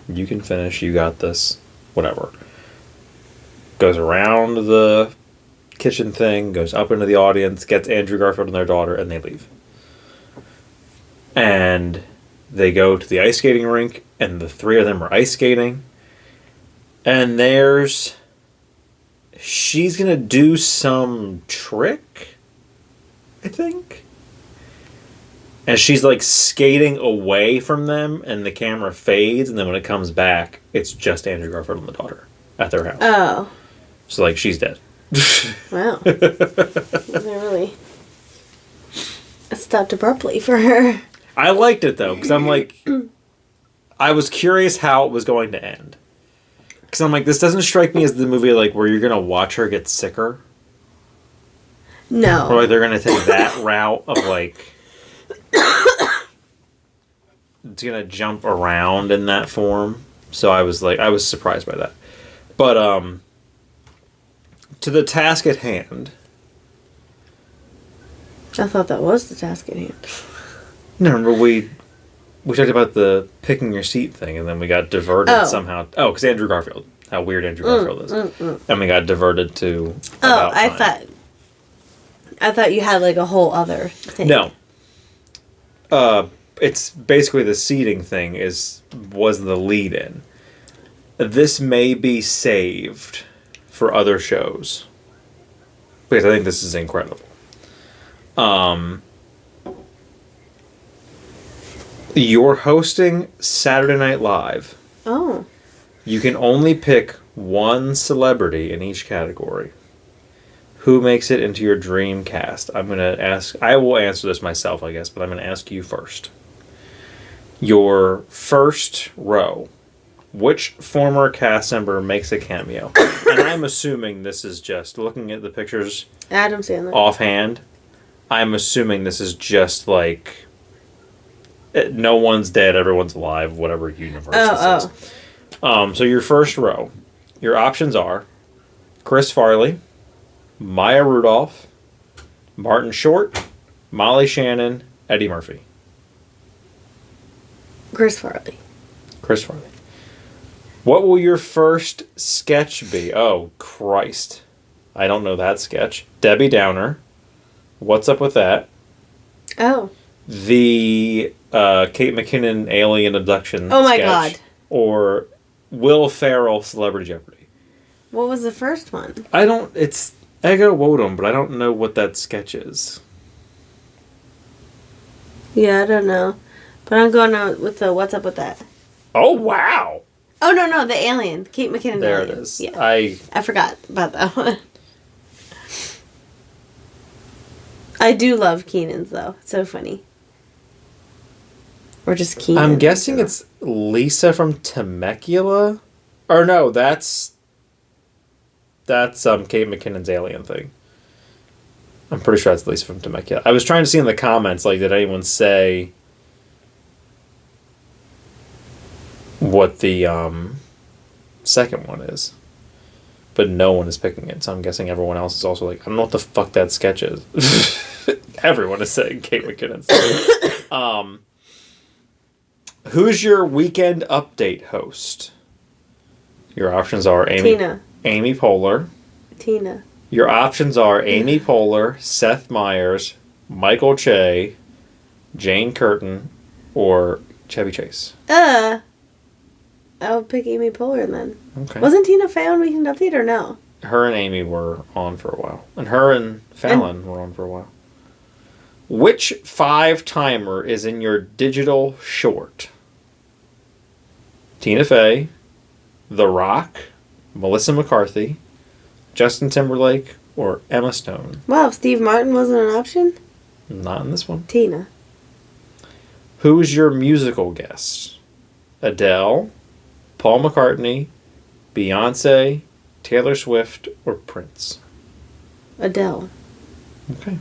you can finish. You got this. Whatever. Goes around the kitchen thing. Goes up into the audience. Gets Andrew Garfield and their daughter. And they leave. And they go to the ice skating rink, and the three of them are ice skating. And she's gonna do some trick, I think. And she's, like, skating away from them, and the camera fades, and then when it comes back, it's just Andrew Garfield and the daughter at their house. Oh. So, like, she's dead. Wow. Wasn't really... It stopped abruptly for her. I liked it, though, because I'm like... I was curious how it was going to end. Because I'm like, this doesn't strike me as the movie, like, where you're going to watch her get sicker. No. Or, like, they're going to take that route of, like... It's going to jump around in that form. So I was surprised by that. But, to the task at hand... I thought that was the task at hand. No, remember we talked about the picking your seat thing, and then we got diverted somehow. Oh, because Andrew Garfield. How weird Andrew Garfield is. And we got diverted to... Oh, I thought you had, like, a whole other thing. No. It's basically the seating thing was the lead-in. This may be saved for other shows. Because I think this is incredible. You're hosting Saturday Night Live. Oh. You can only pick one celebrity in each category. Who makes it into your dream cast? I will answer this myself, I guess, but I'm going to ask you first. Your first row Which former cast member makes a cameo? And I'm assuming this is just, looking at the pictures Adam Sandler. offhand, I'm assuming this is just like, no one's dead, everyone's alive, whatever universe this is. So your first row, your options are Chris Farley, Maya Rudolph, Martin Short, Molly Shannon, Eddie Murphy. Chris Farley. Chris Farley. What will your first sketch be? Oh, Christ. I don't know that sketch. Debbie Downer. What's Up With That? Oh. The Kate McKinnon alien abduction Oh my sketch. God. Or Will Ferrell Celebrity Jeopardy. What was the first one? It's Ego Wodum, but I don't know what that sketch is. Yeah, I don't know. But I'm going out with the What's Up With That. Oh, wow. Oh, no, the alien. Kate McKinnon There alien. it is. Yeah. I forgot about that one. I do love Keenan's, though. It's so funny. Or just Keenan. I'm guessing it's Lisa from Temecula? Or no, that's Kate McKinnon's alien thing. I'm pretty sure that's Lisa from Temecula. I was trying to see in the comments, like, did anyone say what the second one is? But no one is picking it, so I'm guessing everyone else is also like, I don't know what the fuck that sketch is. Everyone is saying Kate McKinnon's thing. Who's your weekend update host? Your options are Amy Poehler. Tina. Your options are Amy Poehler, Seth Meyers, Michael Che, Jane Curtin, or Chevy Chase. I would pick Amy Poehler then. Okay. Wasn't Tina Fey on Weekend Update or no? Her and Amy were on for a while. And her and Fallon were on for a while. Which 5-timer is in your digital short? Tina Fey, The Rock, Melissa McCarthy, Justin Timberlake, or Emma Stone? Wow, Steve Martin wasn't an option? Not in this one. Tina. Who's your musical guest? Adele, Paul McCartney, Beyonce, Taylor Swift, or Prince? Adele. Okay.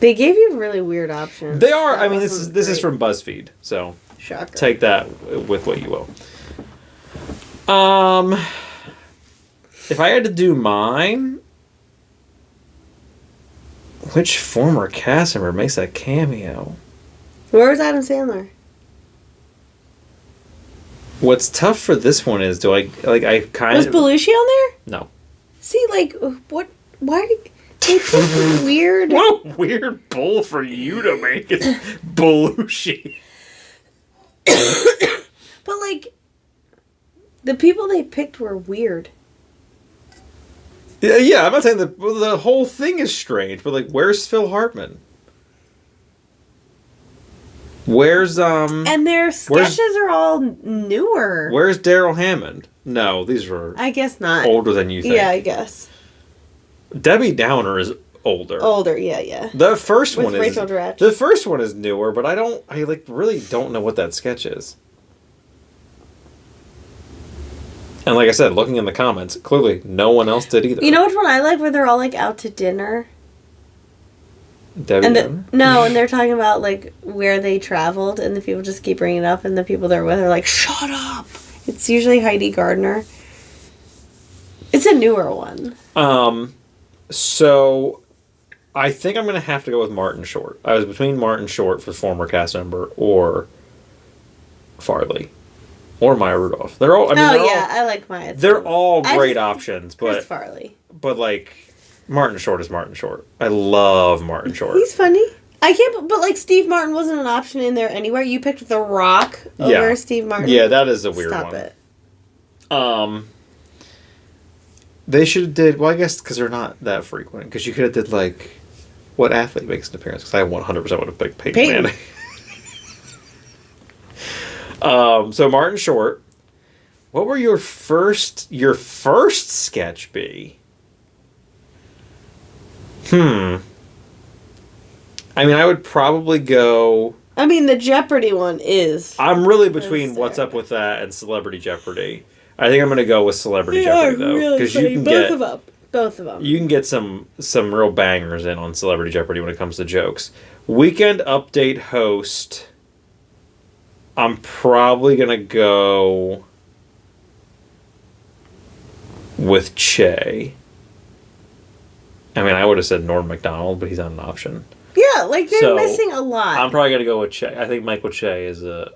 They gave you really weird options. They are. I mean, this is from BuzzFeed, so shocker. Take that with what you will. If I had to do mine, which former cast member makes a cameo? Where was Adam Sandler? What's tough for this one is, I kind of... Was Belushi on there? No. See, what... Why... They picked weird... What a weird bull for you to make is Belushi. But, the people they picked were weird. Yeah, I'm not saying the whole thing is strange, but, where's Phil Hartman? Where's, And their sketches are all newer. Where's Daryl Hammond? No, these were... I guess not. Older than you think. Yeah, I guess. Debbie Downer is older. Older, yeah. The first one is... Rachel Dratch. The first one is newer, but I really don't know what that sketch is. And like I said, looking in the comments, clearly no one else did either. You know which one I like, where they're all, out to dinner? Debbie Downer? And they're talking about, where they traveled, and the people just keep bringing it up, and the people they're with are like, shut up! It's usually Heidi Gardner. It's a newer one. So, I think I'm going to have to go with Martin Short. I was between Martin Short for former cast member or Farley. Or Maya Rudolph. They're all... I like Maya. They're all great options, but... Chris Farley. But, Martin Short is Martin Short. I love Martin Short. He's funny. I can't... But, Steve Martin wasn't an option in there anywhere. You picked The Rock over Steve Martin. Yeah, that is a weird one. Stop it. They should have did... Well, I guess because they're not that frequent. Because you could have did, what athlete makes an appearance? Because I 100% would have picked Peyton Manning. So Martin Short, what were your first sketch be? I mean, I would probably go I mean, the Jeopardy one is. I'm really between What's Up With That and Celebrity Jeopardy. I think I'm going to go with Celebrity Jeopardy, though. Because you can Both of them. You can get some real bangers in on Celebrity Jeopardy when it comes to jokes. Weekend Update host, I'm probably going to go with Che. I mean, I would have said Norm Macdonald, but he's not an option. Yeah, like they're missing a lot. I'm probably going to go with Che. I think Michael Che is a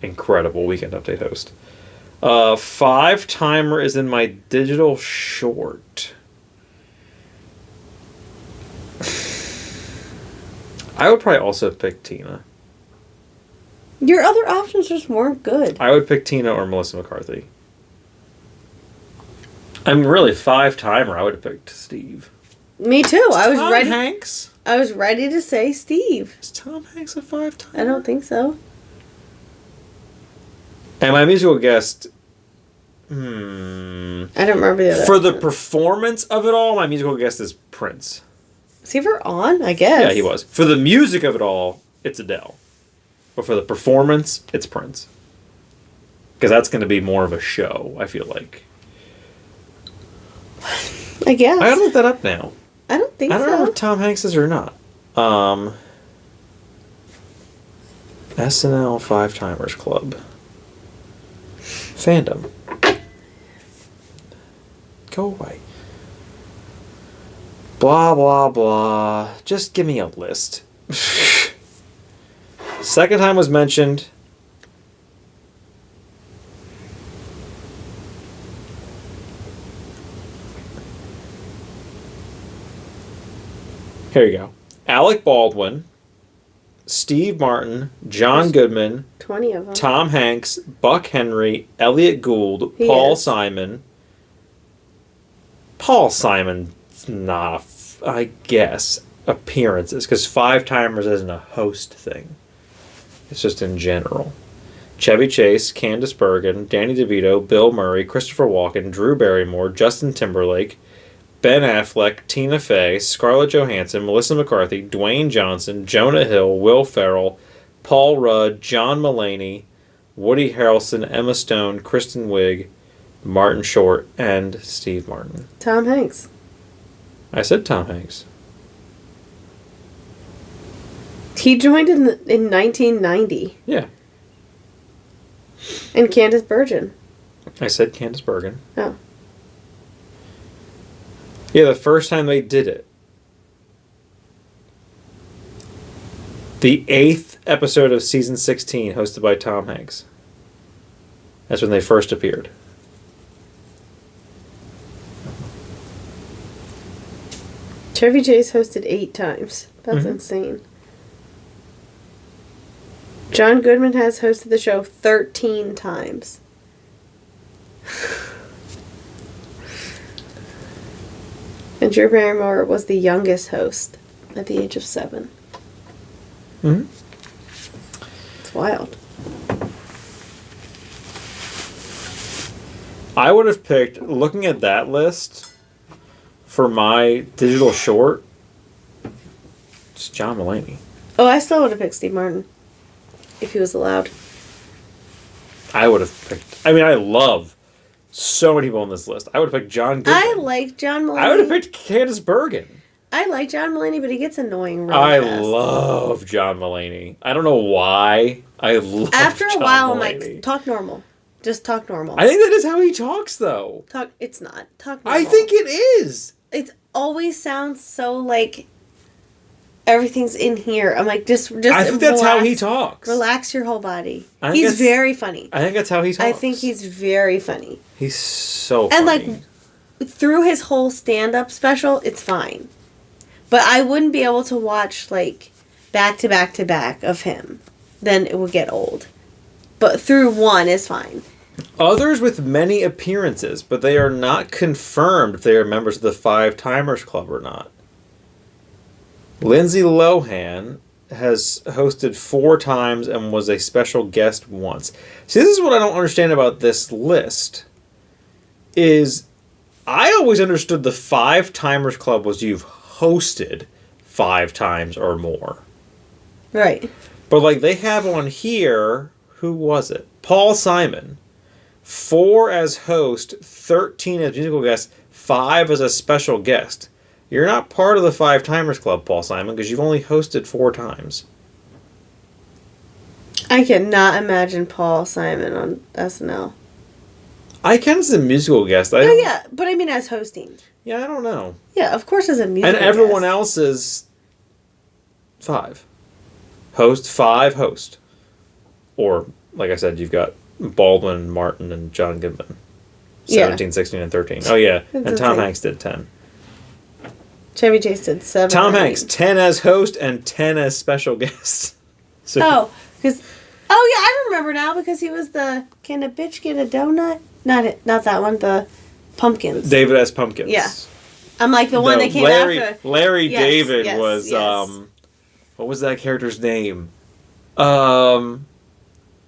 incredible Weekend Update host. 5-timer is in my digital short. I would probably also pick Tina. Your other options just weren't good. I would pick Tina or Melissa McCarthy. I'm really 5-timer. I would have picked Steve. Me too. I was ready. Hanks? I was ready to say Steve. Is Tom Hanks a 5-timer? I don't think so. And my musical guest... I don't remember the other. For the performance of it all, my musical guest is Prince. Was he ever on? I guess. Yeah, he was. For the music of it all, it's Adele. But for the performance, it's Prince. Because that's going to be more of a show, I feel like. I guess. I gotta look that up now. I don't think so. I don't know if Tom Hanks is or not. SNL 5-Timers Club. Fandom. Go away. Blah, blah, blah. Just give me a list. Second time was mentioned. Here you go. Alec Baldwin, Steve Martin, John Goodman, 20 of them. Tom Hanks, Buck Henry, Elliot Gould, Paul Simon. Paul Simon's not, I guess, appearances, because 5-timers isn't a host thing. It's just in general. Chevy Chase, Candice Bergen, Danny DeVito, Bill Murray, Christopher Walken, Drew Barrymore, Justin Timberlake, Ben Affleck, Tina Fey, Scarlett Johansson, Melissa McCarthy, Dwayne Johnson, Jonah Hill, Will Ferrell, Paul Rudd, John Mulaney, Woody Harrelson, Emma Stone, Kristen Wiig, Martin Short, and Steve Martin. Tom Hanks. I said Tom Hanks. He joined in 1990. Yeah. And Candice Bergen. I said Candice Bergen. Oh. Yeah, the first time they did it. The 8th episode of season 16, hosted by Tom Hanks. That's when they first appeared. Chevy Chase hosted 8 times. That's insane. John Goodman has hosted the show 13 times. And Drew Barrymore was the youngest host at the age of 7. Mm-hmm. It's wild. I would have picked, looking at that list, for my digital short, it's John Mulaney. Oh, I still would have picked Steve Martin. If he was allowed. I would have picked... I mean, I love so many people on this list. I would have picked John Goodman. I like John Mulaney. I would have picked Candice Bergen. I like John Mulaney, but he gets annoying really I fast. love John Mulaney. I don't know why. I love After a John while, I'm Mulaney. like, talk normal. Just talk normal. I think that is how he talks, though. It's not. Talk normal. I think it is. It always sounds so like everything's in here. I'm like, just I think that's how he talks. Relax your whole body. He's very funny. I think that's how he talks. I think he's very funny. He's so and funny. like through his whole stand-up special, it's fine. But I wouldn't be able to watch like back to back to back of him. Then it would get old. But through one is fine. Others with many appearances, but they are not confirmed if they are members of the 5-Timers Club or not. Lindsay Lohan has hosted 4 times and was a special guest once. See, this is what I don't understand about this list. Is I always understood the 5-Timers Club was you've hosted 5 times or more. Right. But, like, they have on here, who was it? Paul Simon. 4 as host, 13 as musical guest, 5 as a special guest. You're not part of the 5 Timers Club, Paul Simon, because you've only hosted 4 times. I cannot imagine Paul Simon on SNL. I can as a musical guest. Yeah, but I mean as hosting. Yeah, I don't know. Yeah, of course as a musical guest. And everyone else is 5. Host, 5 host. Or, like I said, you've got Baldwin, Martin, and John Goodman. 17, 16, and 13. Oh, yeah. And Tom Hanks did 10. Chevy Chase did 7. Tom Hanks, 10 as host and 10 as special guest. So, yeah, I remember now because he was the Can a Bitch Get a Donut? Not that one, the Pumpkins. David S. Pumpkins. Yeah. I'm like the one that came after. Larry David was, what was that character's name? Kevin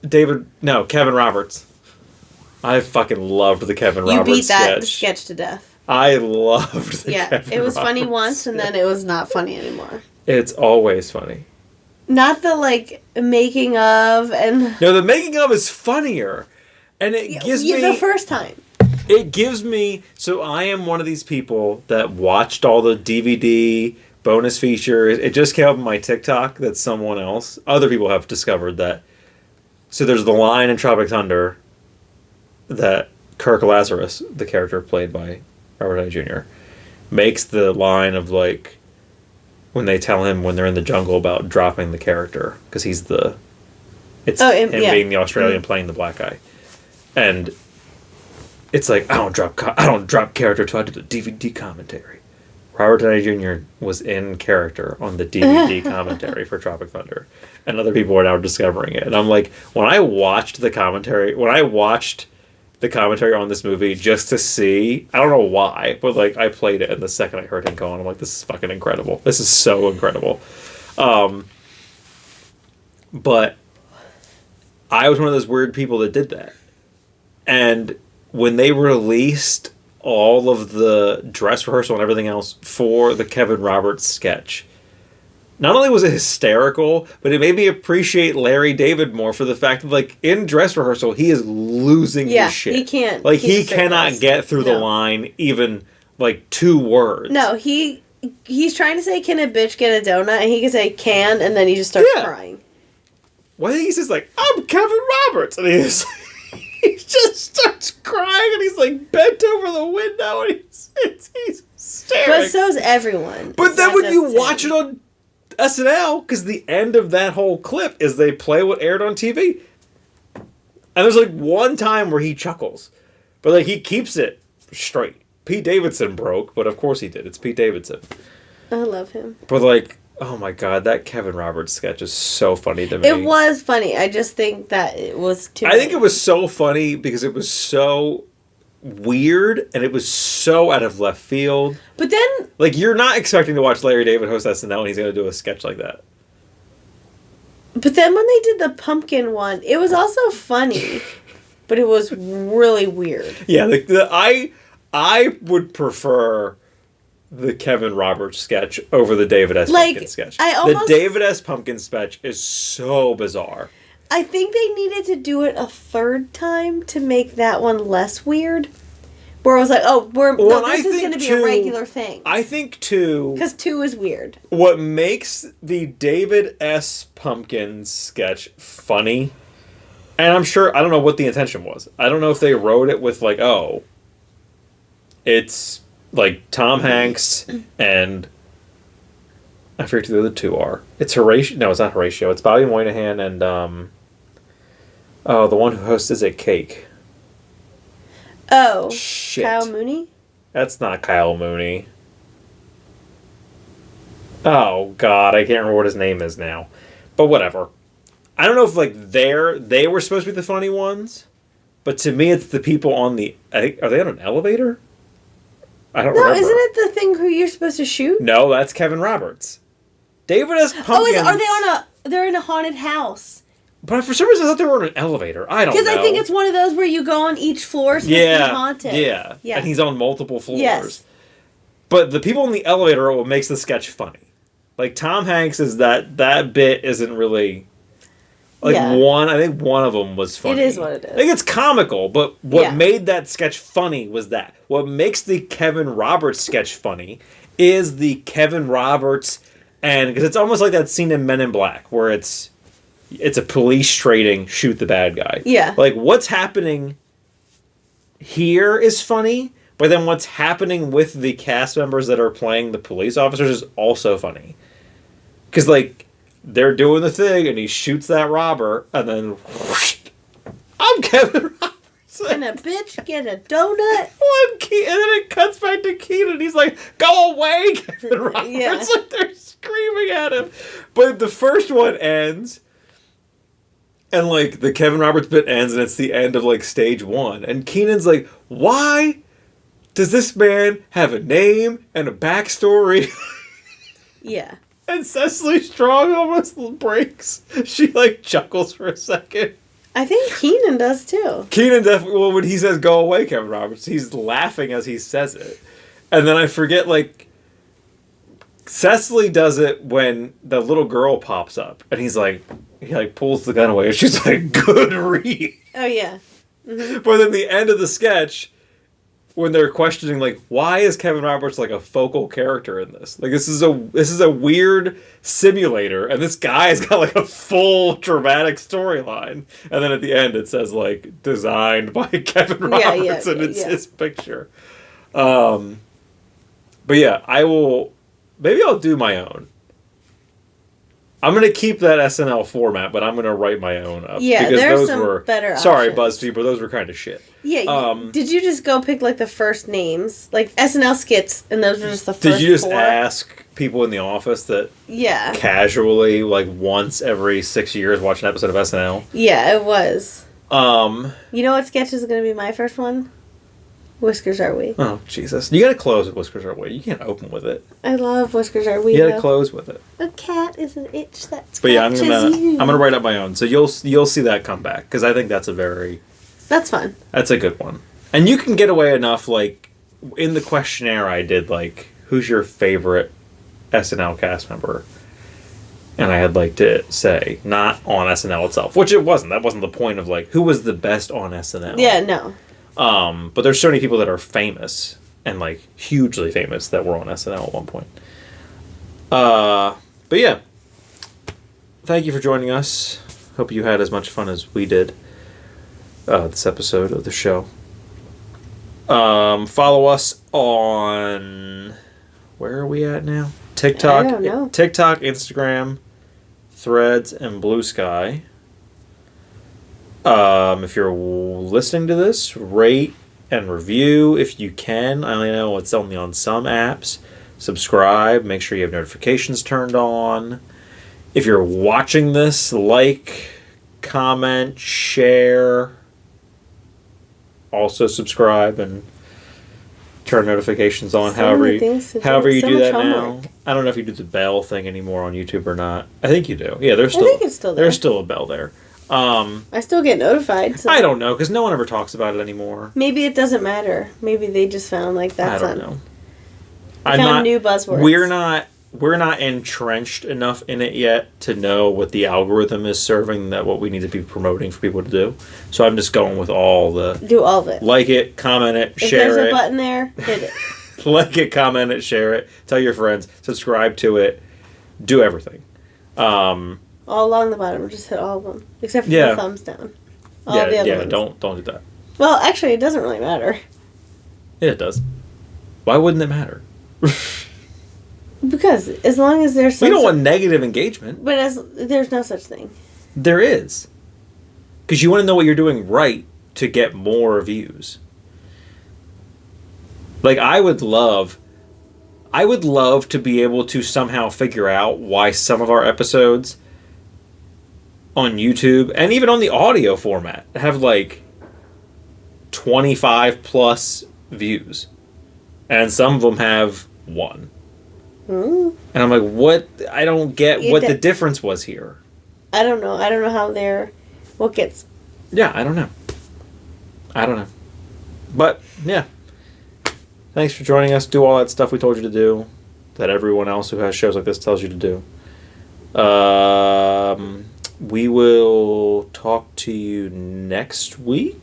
Roberts. I fucking loved the Kevin Roberts sketch. You beat that sketch to death. I loved the Kevin it was Roberts funny once and then it was not funny anymore. It's always funny. Not the, like, making of and... No, the making of is funnier. And it gives me... The first time. It gives me... So I am one of these people that watched all the DVD bonus features. It just came up on my TikTok that someone else... Other people have discovered that... So there's the line in Tropic Thunder that Kirk Lazarus, the character played by Robert Downey Jr., makes the line of, like... When they tell him when they're in the jungle about dropping the character. Because he's the... It's him being the Australian playing the black guy. And it's like, I don't drop character till I do the DVD commentary. Robert Downey Jr. was in character on the DVD commentary for Tropic Thunder. And other people are now discovering it. And I'm like, when I watched the commentary on this movie just to see, I don't know why, but, like, I played it and the second I heard him go on, I'm like, this is fucking incredible. This is so incredible. But I was one of those weird people that did that. And when they released all of the dress rehearsal and everything else for the Kevin Roberts sketch, not only was it hysterical, but it made me appreciate Larry David more for the fact that, like, in dress rehearsal, he is losing his shit. He can't. Like, he cannot get through the line even, like, 2 words. No, he's trying to say, can a bitch get a donut? And he can say, can, and then he just starts crying. Well, he says, like, I'm Kevin Roberts. And he just starts crying, and he's, like, bent over the window, and he's staring. But so's everyone. But then when you watch it on SNL, because the end of that whole clip is they play what aired on TV. And there's, like, one time where he chuckles. But, like, he keeps it straight. Pete Davidson broke, but of course he did. It's Pete Davidson. I love him. But, like, oh my god, that Kevin Roberts sketch is so funny to me. It was funny. I just think that it was too I think it was so funny because it was so weird and it was so out of left field. But then, like, you're not expecting to watch Larry David host SNL and he's going to do a sketch like that. But then when they did the pumpkin one, it was also funny, but it was really weird. Yeah, I would prefer the Kevin Roberts sketch over the David S. Pumpkin sketch. The David S. Pumpkin sketch is so bizarre. I think they needed to do it a third time to make that one less weird. Where I was like, this is going to be a regular thing. I think 2... Because 2 is weird. What makes the David S. Pumpkin sketch funny, and I'm sure, I don't know what the intention was. I don't know if they wrote it with, like, it's, like, Tom Hanks and... I forget who the other 2 are. It's Horatio... No, it's not Horatio. It's Bobby Moynihan and, the one who hosts Is It Cake? Oh. Shit. Kyle Mooney? That's not Kyle Mooney. Oh, God. I can't remember what his name is now. But whatever. I don't know if, like, they were supposed to be the funny ones. But to me, it's the people on the... Are they on an elevator? I don't remember. No, isn't it the thing who you're supposed to shoot? No, that's Kevin Roberts. David S. Pumpkins... Oh, they're in a haunted house. But for some reason, I thought they were on an elevator. I don't know. Because I think it's one of those where you go on each floor so it's haunted. Yeah. And he's on multiple floors. Yes. But the people in the elevator are what makes the sketch funny. Like, Tom Hanks is that bit isn't really... Like I think one of them was funny. It is what it is. Like it's comical, but what made that sketch funny was that. What makes the Kevin Roberts sketch funny is the Kevin Roberts, and because it's almost like that scene in Men in Black where it's a police trading shoot the bad guy. Yeah. Like what's happening here is funny, but then what's happening with the cast members that are playing the police officers is also funny. Because like they're doing the thing, and he shoots that robber, and then whoosh, I'm Kevin Roberts. And a bitch get a donut. And then it cuts back to Keenan. He's like, "Go away, Kevin Roberts!" Yeah. Like they're screaming at him. But the first one ends, and like the Kevin Roberts bit ends, and it's the end of like stage 1. And Keenan's like, "Why does this man have a name and a backstory?" Yeah. And Cecily Strong almost breaks. She like chuckles for a second. I think Keenan does too. Keenan definitely. Well, when he says "Go away, Kevin Roberts," he's laughing as he says it. And then I forget like Cecily does it when the little girl pops up, and he like pulls the gun away, and she's like, "Good read." Oh yeah. Mm-hmm. But then the end of the sketch, when they're questioning like why is Kevin Roberts like a focal character in this? Like this is a weird simulator, and this guy's got like a full dramatic storyline. And then at the end it says like designed by Kevin Roberts, and it's his picture. But yeah, maybe I'll do my own. I'm going to keep that SNL format, but I'm going to write my own up. Yeah, because there's those some were better sorry, options. BuzzFeed, but those were kind of shit. Yeah. Did you just go pick like the first names, like SNL skits, and those were just the first? Did you just 4? ask people in the office that casually, like once every 6 years, watch an episode of SNL? Yeah, it was. You know what sketch is going to be my first one? Whiskers Are We. Oh, Jesus. You gotta close with Whiskers Are We. You can't open with it. I love Whiskers Are We. You gotta close with it. A cat is an itch that's But yeah, I'm gonna write up my own. So you'll see that come back. Because I think that's that's fun. That's a good one. And you can get away enough, like, in the questionnaire I did, like, who's your favorite SNL cast member? And I had, like, to say, not on SNL itself. Which it wasn't. That wasn't the point of, like, who was the best on SNL. Yeah, no. But there's so many people that are famous and like hugely famous that were on SNL at one point. But yeah, thank you for joining us. Hope you had as much fun as we did this episode of the show. Follow us on where are we at now? TikTok, I don't know. TikTok, Instagram, Threads, and Blue Sky. If you're listening to this, rate and review if you can. I only know it's only on some apps. Subscribe. Make sure you have notifications turned on. If you're watching this, like, comment, share. Also subscribe and turn notifications on. However you do that now. I don't know if you do the bell thing anymore on YouTube or not. I think you do. Yeah, I think it's still there. There's still a bell there. I still get notified. So. I don't know, because no one ever talks about it anymore. Maybe it doesn't matter. Maybe they just found like that's. I don't know. I'm found new buzzwords. We're not entrenched enough in it yet to know what the algorithm is serving, that what we need to be promoting for people to do. So I'm just going with do all of it. Like it, comment it, share it. If there's a button there, hit it. Like it, comment it, share it, tell your friends, subscribe to it, do everything. All along the bottom, just hit all of them. Except for the thumbs down. All the other ones. Don't do that. Well, actually, it doesn't really matter. Yeah, it does. Why wouldn't it matter? Because as long as there's we don't want negative engagement. But there's no such thing. There is. Because you want to know what you're doing right to get more views. Like, I would love to be able to somehow figure out why some of our episodes on YouTube and even on the audio format have like 25 plus views, and some of them have 1. And I'm like, what? I don't get what the difference was here. I don't know. I don't know how what gets. Yeah, I don't know. But yeah, thanks for joining us. Do all that stuff we told you to do, that everyone else who has shows like this tells you to do. We will talk to you next week.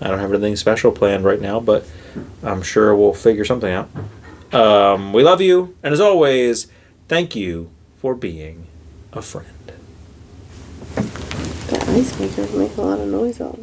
I don't have anything special planned right now, but I'm sure we'll figure something out. We love you, and as always, thank you for being a friend. That ice maker's making a lot of noise out.